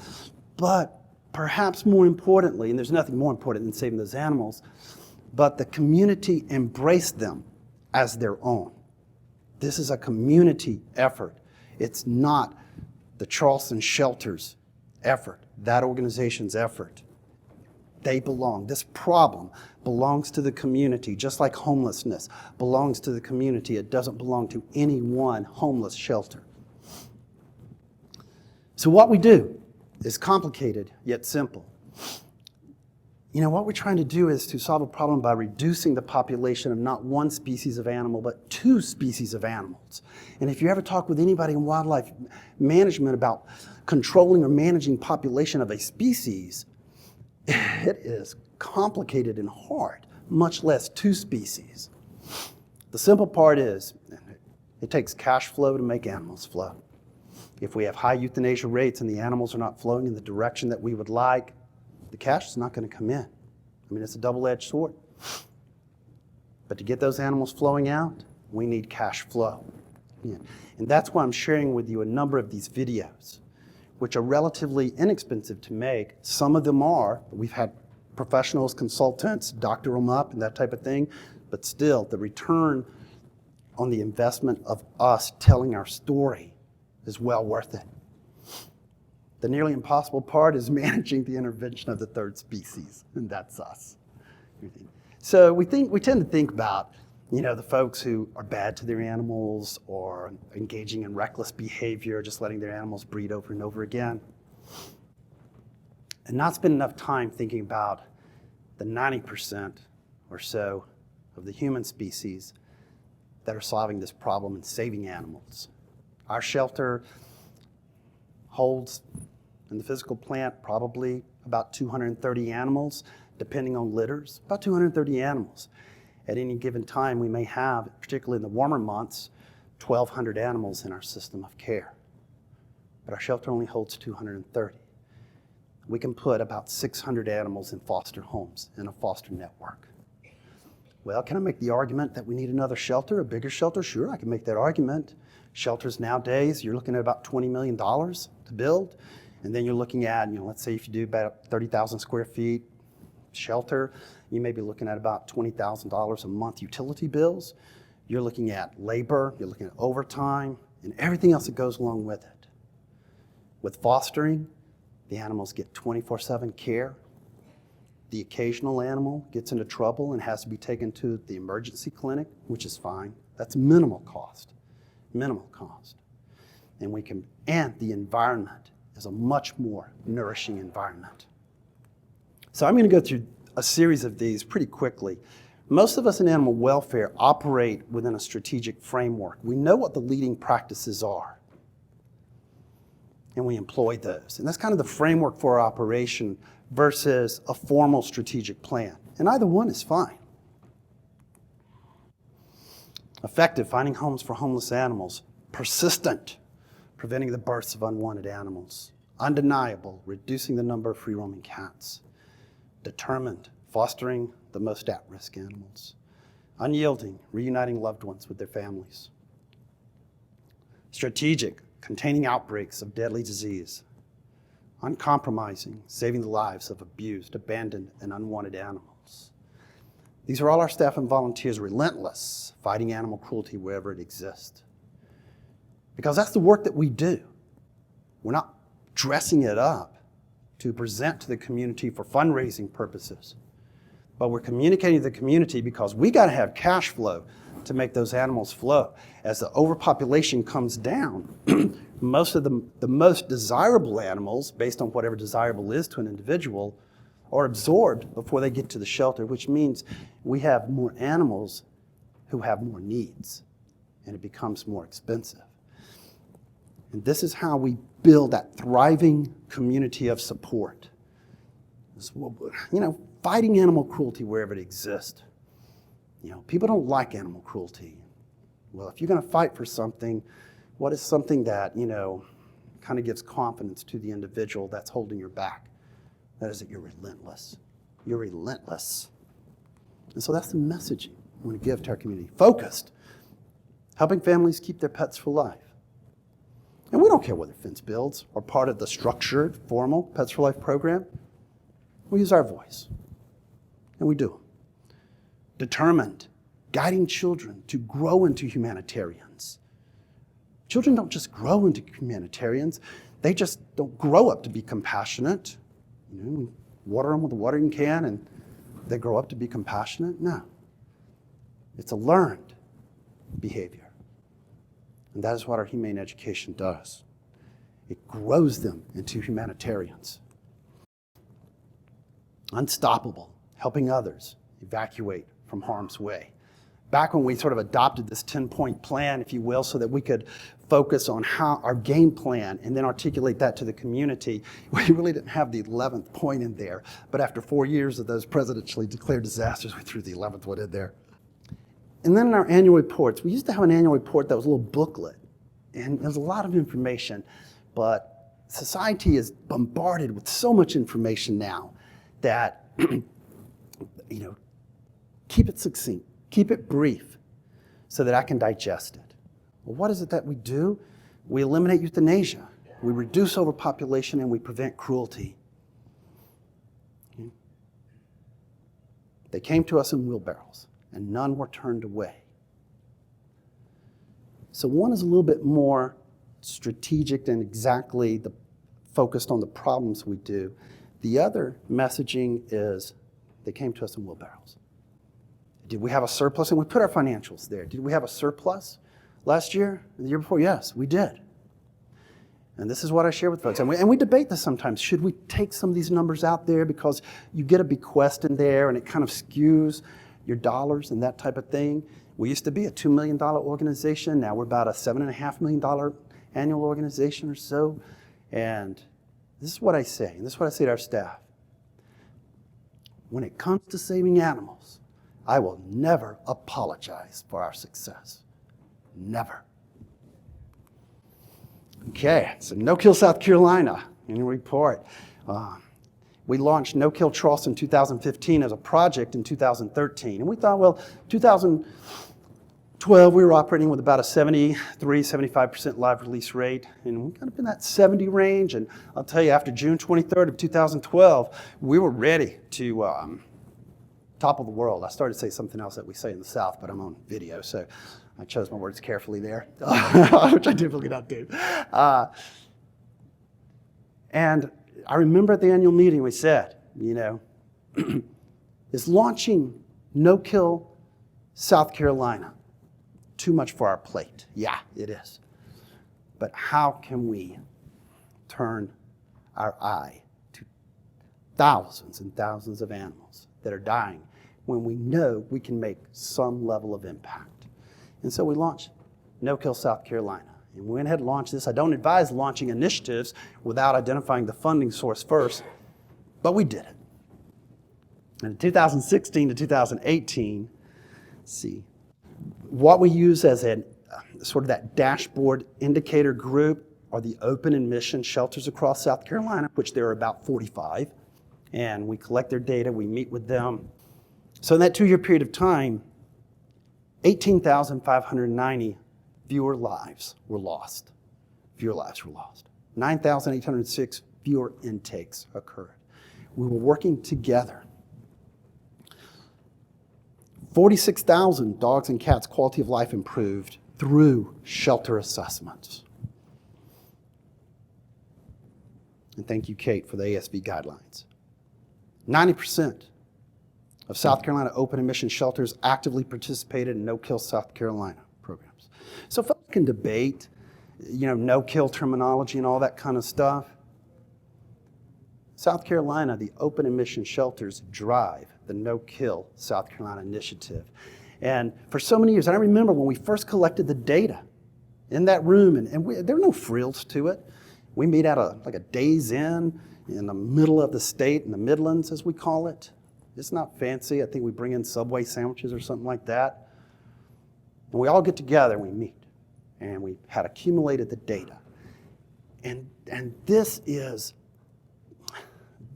but perhaps more importantly, and there's nothing more important than saving those animals, but the community embraced them as their own. This is a community effort. It's not the Charleston shelter's effort, that organization's effort. They belong. This problem belongs to the community, just like homelessness belongs to the community. It doesn't belong to any one homeless shelter. So what we do is complicated yet simple. What we're trying to do is to solve a problem by reducing the population of not one species of animal, but 2 species of animals. And if you ever talk with anybody in wildlife management about controlling or managing population of a species, it is complicated and hard, much less 2 species. The simple part is, it takes cash flow to make animals flow. If we have high euthanasia rates and the animals are not flowing in the direction that we would like, the cash is not going to come in. It's a double-edged sword. But to get those animals flowing out, we need cash flow. And that's why I'm sharing with you a number of these videos, which are relatively inexpensive to make. Some of them are. We've had professionals, consultants, doctor them up and that type of thing. But still, the return on the investment of us telling our story is well worth it. The nearly impossible part is managing the intervention of the 3rd species, and that's us. So we tend to think about, the folks who are bad to their animals or engaging in reckless behavior, just letting their animals breed over and over again, and not spend enough time thinking about the 90% or so of the human species that are solving this problem and saving animals. Our shelter holds, in the physical plant, probably about 230 animals, depending on litters, about 230 animals. At any given time, we may have, particularly in the warmer months, 1,200 animals in our system of care. But our shelter only holds 230. We can put about 600 animals in foster homes, in a foster network. Well, can I make the argument that we need another shelter, a bigger shelter? Sure, I can make that argument. Shelters nowadays, you're looking at about $20 million to build. And then you're looking at, let's say if you do about 30,000 square feet shelter, you may be looking at about $20,000 a month utility bills. You're looking at labor, you're looking at overtime, and everything else that goes along with it. With fostering, the animals get 24/7 care. The occasional animal gets into trouble and has to be taken to the emergency clinic, which is fine. That's minimal cost. And the environment is a much more nourishing environment. So I'm going to go through a series of these pretty quickly. Most of us in animal welfare operate within a strategic framework. We know what the leading practices are, and we employ those. And that's kind of the framework for our operation versus a formal strategic plan. And either one is fine. Effective, finding homes for homeless animals. Persistent, preventing the births of unwanted animals. Undeniable, reducing the number of free-roaming cats. Determined, fostering the most at-risk animals. Unyielding, reuniting loved ones with their families. Strategic, containing outbreaks of deadly disease. Uncompromising, saving the lives of abused, abandoned, and unwanted animals. These are all our staff and volunteers, relentless, fighting animal cruelty wherever it exists. Because that's the work that we do. We're not dressing it up to present to the community for fundraising purposes, but we're communicating to the community because we got to have cash flow to make those animals flow. As the overpopulation comes down, most of the most desirable animals, based on whatever desirable is to an individual, are absorbed before they get to the shelter, which means we have more animals who have more needs, and it becomes more expensive. And this is how we build that thriving community of support. Fighting animal cruelty wherever it exists. People don't like animal cruelty. Well, if you're going to fight for something, what is something that, kind of gives confidence to the individual that's holding your back? That is that you're relentless. You're relentless. And so that's the messaging we want to give to our community. Focused. Helping families keep their pets for life. And we don't care whether fence builds are part of the structured, formal Pets for Life program. We use our voice. And we do them. Determined, guiding children to grow into humanitarians. Children don't just grow into humanitarians. They just don't grow up to be compassionate. We water them with a watering can and they grow up to be compassionate. No. It's a learned behavior. And that is what our humane education does. It grows them into humanitarians. Unstoppable, helping others evacuate from harm's way. Back when we sort of adopted this 10-point plan, if you will, so that we could focus on how our game plan and then articulate that to the community, we really didn't have the 11th point in there. But after 4 years of those presidentially declared disasters, we threw the 11th one in there. And then in our annual reports, we used to have an annual report that was a little booklet. And there's a lot of information, but society is bombarded with so much information now that, keep it succinct, keep it brief so that I can digest it. Well, what is it that we do? We eliminate euthanasia. We reduce overpopulation and we prevent cruelty. They came to us in wheelbarrows and none were turned away. So one is a little bit more strategic and exactly focused on the problems we do. The other messaging is they came to us in wheelbarrows. Did we have a surplus? And we put our financials there. Did we have a surplus last year? The year before? Yes, we did. And this is what I share with folks. And we debate this sometimes. Should we take some of these numbers out there because you get a bequest in there and it kind of skews your dollars and that type of thing? We used to be a $2 million organization. Now we're about a $7.5 million annual organization or so. And this is what I say, and this is what I say to our staff. When it comes to saving animals, I will never apologize for our success. Never. Okay, so No Kill South Carolina, in a report. We launched No Kill Charleston 2015 as a project in 2013. And we thought, well, 2012, we were operating with about a 75% live release rate. And we kind of in that 70 range. And I'll tell you, after June 23rd of 2012, we were ready to topple the world. I started to say something else that we say in the South, but I'm on video, so I chose my words carefully there, which I typically not do. And I remember at the annual meeting we said, is launching No Kill South Carolina too much for our plate? Yeah, it is. But how can we turn our eye to thousands and thousands of animals that are dying when we know we can make some level of impact? And so we launched No Kill South Carolina. And we went ahead and launched this. I don't advise launching initiatives without identifying the funding source first, but we did it. And in 2016 to 2018, let's see, what we use as a sort of that dashboard indicator group are the open and mission shelters across South Carolina, which there are about 45. And we collect their data, we meet with them. So in that 2-year period of time, 18,590 fewer lives were lost. 9,806 fewer intakes occurred. We were working together. 46,000 dogs and cats' quality of life improved through shelter assessments. And thank you, Kate, for the ASV guidelines. 90% of South Carolina open and mission shelters actively participated in No Kill South Carolina programs. So folks can debate, no-kill terminology and all that kind of stuff. South Carolina, the open and mission shelters drive the No Kill South Carolina initiative. And for so many years, and I remember when we first collected the data in that room, and there were no frills to it. We meet at a Days Inn in the middle of the state, in the Midlands, as we call it. It's not fancy. I think we bring in Subway sandwiches or something like that. And we all get together and we meet. And we had accumulated the data. And this is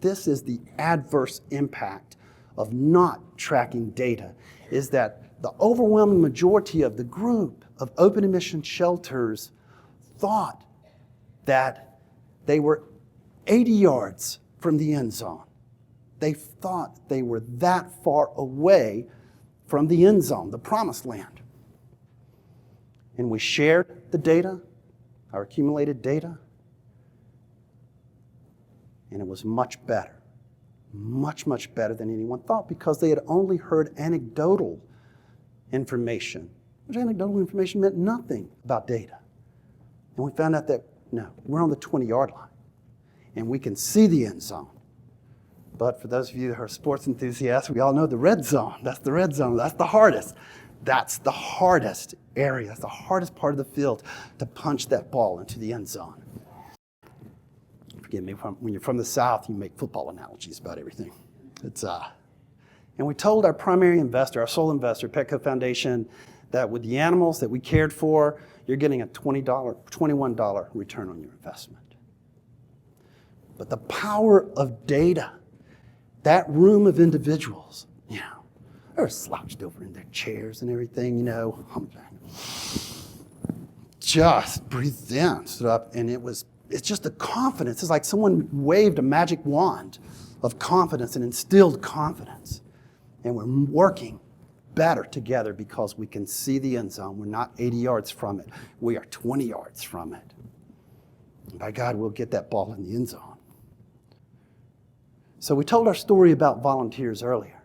the adverse impact of not tracking data, is that the overwhelming majority of the group of open and mission shelters thought that they were 80 yards from the end zone. They thought they were that far away from the end zone, the promised land. And we shared the data, our accumulated data, and it was much better, much, much better than anyone thought, because they had only heard anecdotal information, which anecdotal information meant nothing about data. And we found out that, no, we're on the 20-yard line, and we can see the end zone. But for those of you who are sports enthusiasts, we all know the red zone. That's the red zone. That's the hardest. That's the hardest area. That's the hardest part of the field to punch that ball into the end zone. Forgive me, when you're from the South, you make football analogies about everything. And we told our primary investor, our sole investor, Petco Foundation, that with the animals that we cared for, you're getting a $21 return on your investment. But the power of data, that room of individuals, they were slouched over in their chairs and everything, just breathed in, stood up, and it's just the confidence. It's like someone waved a magic wand of confidence and instilled confidence. And we're working better together because we can see the end zone. We're not 80 yards from it. We are 20 yards from it. And by God, we'll get that ball in the end zone. So we told our story about volunteers earlier.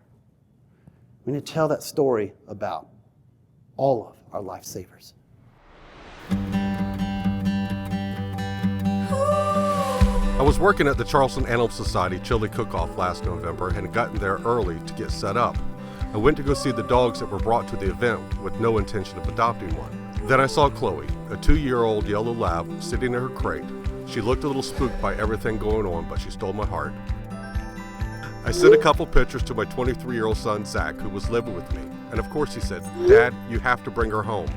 We need to tell that story about all of our lifesavers. I was working at the Charleston Animal Society Chili Cook-Off last November and had gotten there early to get set up. I went to go see the dogs that were brought to the event with no intention of adopting one. Then I saw Chloe, a 2-year-old yellow lab, sitting in her crate. She looked a little spooked by everything going on, but she stole my heart. I sent a couple pictures to my 23-year-old son, Zach, who was living with me. And of course he said, "Dad, you have to bring her home."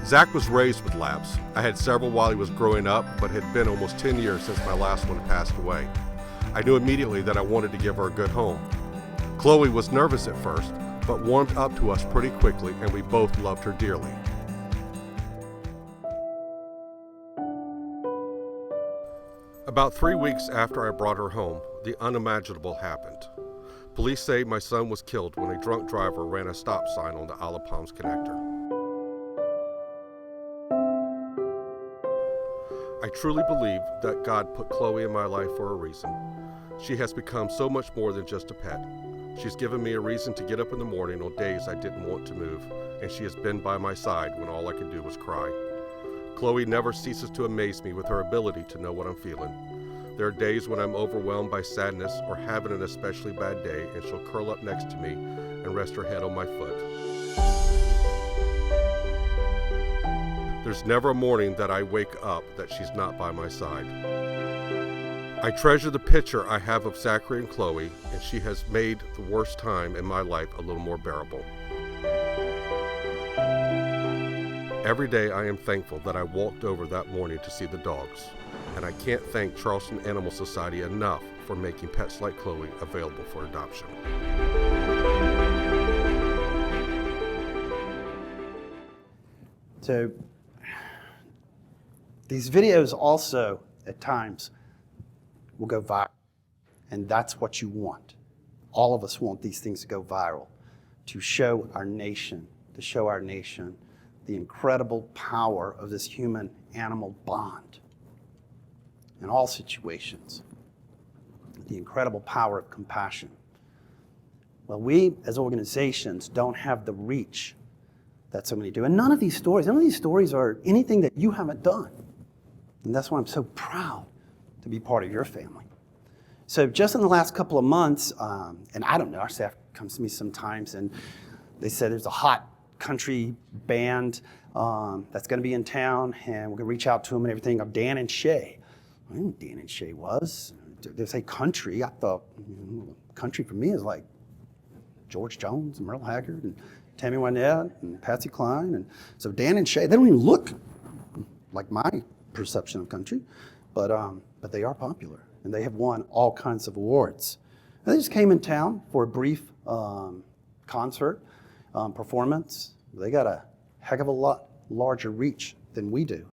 Zach was raised with labs. I had several while he was growing up, but it had been almost 10 years since my last one passed away. I knew immediately that I wanted to give her a good home. Chloe was nervous at first, but warmed up to us pretty quickly, and we both loved her dearly. About 3 weeks after I brought her home, the unimaginable happened. Police say my son was killed when a drunk driver ran a stop sign on the Isle of Palms connector. I truly believe that God put Chloe in my life for a reason. She has become so much more than just a pet. She's given me a reason to get up in the morning on days I didn't want to move, and she has been by my side when all I could do was cry. Chloe never ceases to amaze me with her ability to know what I'm feeling. There are days when I'm overwhelmed by sadness or having an especially bad day, and she'll curl up next to me and rest her head on my foot. There's never a morning that I wake up that she's not by my side. I treasure the picture I have of Zachary and Chloe, and she has made the worst time in my life a little more bearable. Every day I am thankful that I walked over that morning to see the dogs, and I can't thank Charleston Animal Society enough for making pets like Chloe available for adoption. So these videos also, at times, will go viral. And that's what you want. All of us want these things to go viral, to show our nation, the incredible power of this human-animal bond in all situations, the incredible power of compassion. Well, we as organizations don't have the reach that so many do. And none of these stories are anything that you haven't done. And that's why I'm so proud to be part of your family. So just in the last couple of months, and I don't know, our staff comes to me sometimes and they said there's a hot country band that's going to be in town, and we're going to reach out to them and everything. Of Dan and Shay. I didn't know who Dan and Shay was. They say country. I thought country for me is like George Jones and Merle Haggard and Tammy Wynette and Patsy Cline. And so Dan and Shay, they don't even look like my perception of country, but they are popular, and they have won all kinds of awards. And they just came in town for a brief concert performance. They got a heck of a lot larger reach than we do.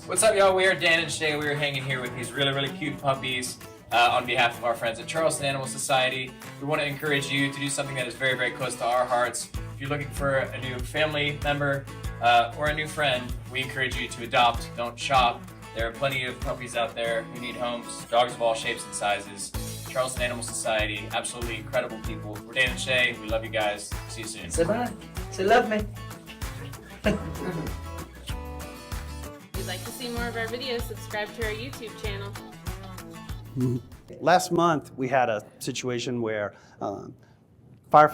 What's up, y'all? We are Dan and Shay. We are hanging here with these really, really cute puppies on behalf of our friends at Charleston Animal Society. We want to encourage you to do something that is very, very close to our hearts. If you're looking for a new family member or a new friend, we encourage you to adopt, don't shop. There are plenty of puppies out there who need homes, dogs of all shapes and sizes. Charleston Animal Society, absolutely incredible people. We're Dan and Shay. We love you guys. See you soon. Say bye. Say love me. If you'd like to see more of our videos, subscribe to our YouTube channel. Last month, we had a situation where the fire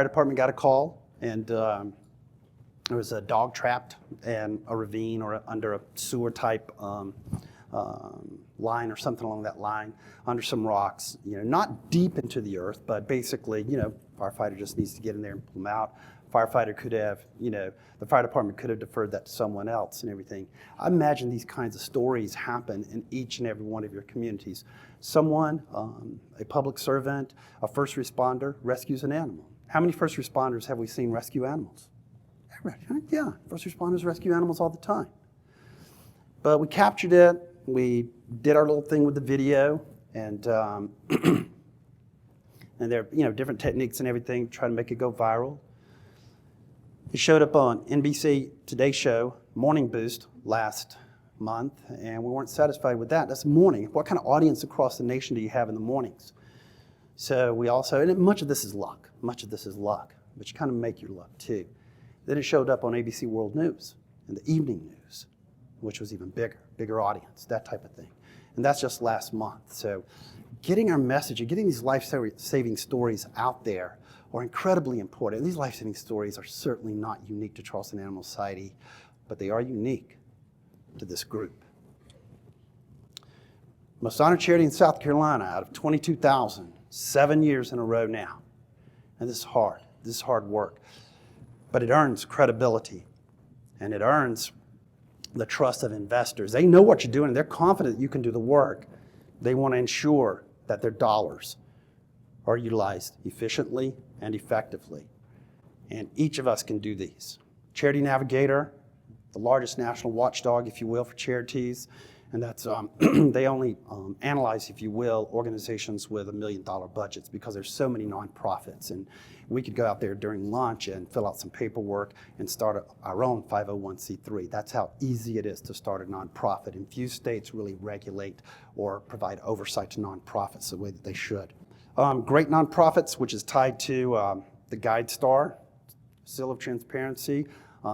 department got a call, and there was a dog trapped in a ravine or under a sewer type line or something along that line, under some rocks, not deep into the earth, but basically, firefighter just needs to get in there and pull them out. Firefighter could have, the fire department could have deferred that to someone else and everything. I imagine these kinds of stories happen in each and every one of your communities. Someone, a public servant, a first responder, rescues an animal. How many first responders have we seen rescue animals? Yeah, first responders rescue animals all the time. But we captured it, we did our little thing with the video, and and there are different techniques and everything to try to make it go viral. It showed up on NBC Today Show, Morning Boost, last month, and we weren't satisfied with that. That's morning. What kind of audience across the nation do you have in the mornings? So we also, and much of this is luck, but you kind of make your luck too. Then it showed up on ABC World News and the evening news, which was even bigger audience, that type of thing. And that's just last month. So getting our message and getting these life-saving stories out there are incredibly important. These life-saving stories are certainly not unique to Charleston Animal Society, but they are unique to this group. Most honored charity in South Carolina out of 22,000, 7 years in a row now. And this is hard. This is hard work. But it earns credibility, and it earns the trust of investors. They know what you're doing, and they're confident that you can do the work. They want to ensure that their dollars are utilized efficiently and effectively. And each of us can do these. Charity Navigator, the largest national watchdog, if you will, for charities, and that's they only analyze, if you will, organizations with $1 million budgets because there's so many nonprofits. And we could go out there during lunch and fill out some paperwork and start our own 501c3. That's how easy it is to start a nonprofit. And few states really regulate or provide oversight to nonprofits the way that they should. Great Nonprofits, which is tied to the GuideStar Seal of Transparency.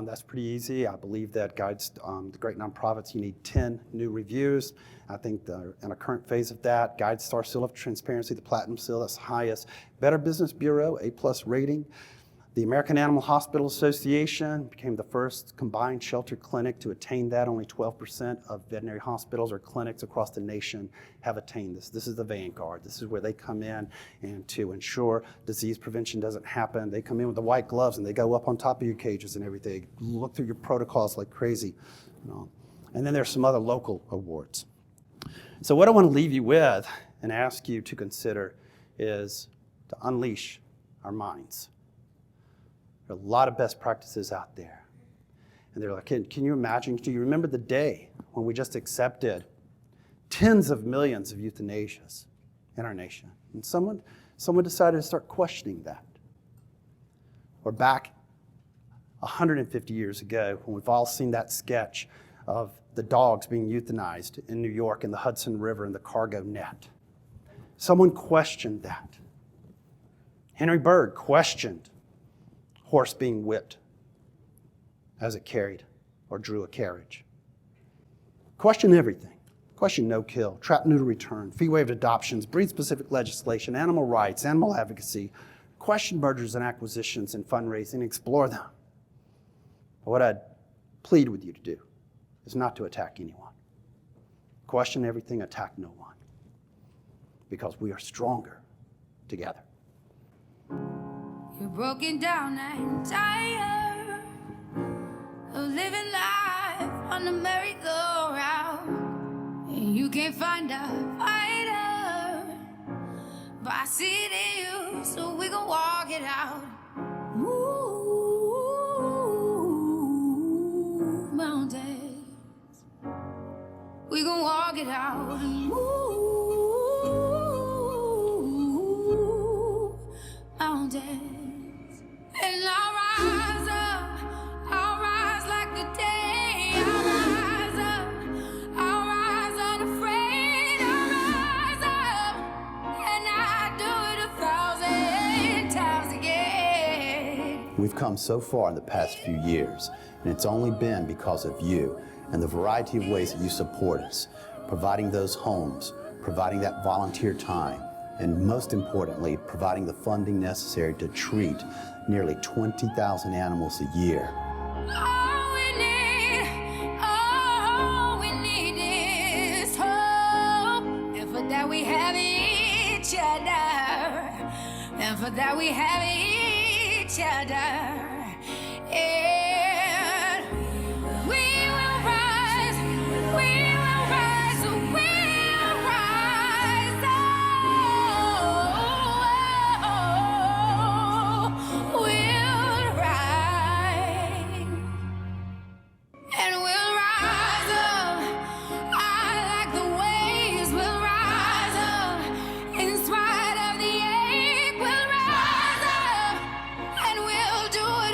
That's pretty easy. I believe that the Great Nonprofits, you need 10 new reviews. I think in a current phase of that, GuideStar Seal of Transparency, the Platinum Seal, that's the highest. Better Business Bureau, A+ rating. The American Animal Hospital Association became the first combined shelter clinic to attain that. Only 12% of veterinary hospitals or clinics across the nation have attained this. This is the vanguard. This is where they come in, and to ensure disease prevention doesn't happen, they come in with the white gloves and they go up on top of your cages and everything, look through your protocols like crazy. And then there's some other local awards. So what I want to leave you with and ask you to consider is to unleash our minds. There are a lot of best practices out there. And they're like, can you imagine, do you remember the day when we just accepted tens of millions of euthanasias in our nation? And someone decided to start questioning that. Or back 150 years ago, when we've all seen that sketch of the dogs being euthanized in New York in the Hudson River in the cargo net. Someone questioned that. Henry Bird questioned horse being whipped as it carried or drew a carriage. Question everything. Question no-kill, trap, neuter, return, fee-waived adoptions, breed-specific legislation, animal rights, animal advocacy. Question mergers and acquisitions and fundraising, explore them. But what I'd plead with you to do is not to attack anyone. Question everything, attack no one. Because we are stronger together. You're broken down and tired of living life on the merry-go-round, and you can't find a fighter, but I see it in you, so we gon' walk it out. Move mountains, we gon' walk it out. Move mountains. And I'll rise like the day. I'll rise unafraid. I'll rise up, and I do it 1,000 times again. We've come so far in the past few years, and it's only been because of you and the variety of ways that you support us, providing those homes, providing that volunteer time, and most importantly, providing the funding necessary to treat nearly 20,000 animals a year. All we need is hope, and for that we have each other, and for that we have each other. And we will rise, we will rise, we'll rise. We'll rise, and we'll rise up. I like the waves. We'll rise up in spite of the ache. We'll rise up, and we'll do it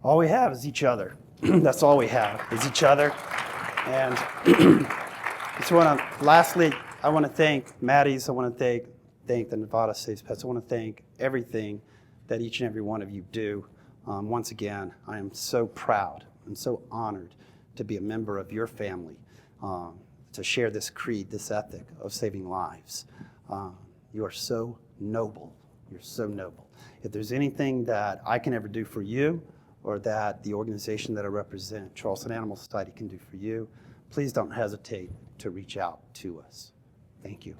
all we have is each other. That's all we have is each other. And lastly, I want to thank Maddie's. I want to thank the Nevada Saves Pets. I want to thank everything that each and every one of you do. Once again, I am so proud and so honored to be a member of your family, to share this creed, this ethic of saving lives. You are so noble. You're so noble. If there's anything that I can ever do for you, or that the organization that I represent, Charleston Animal Society, can do for you, please don't hesitate to reach out to us. Thank you.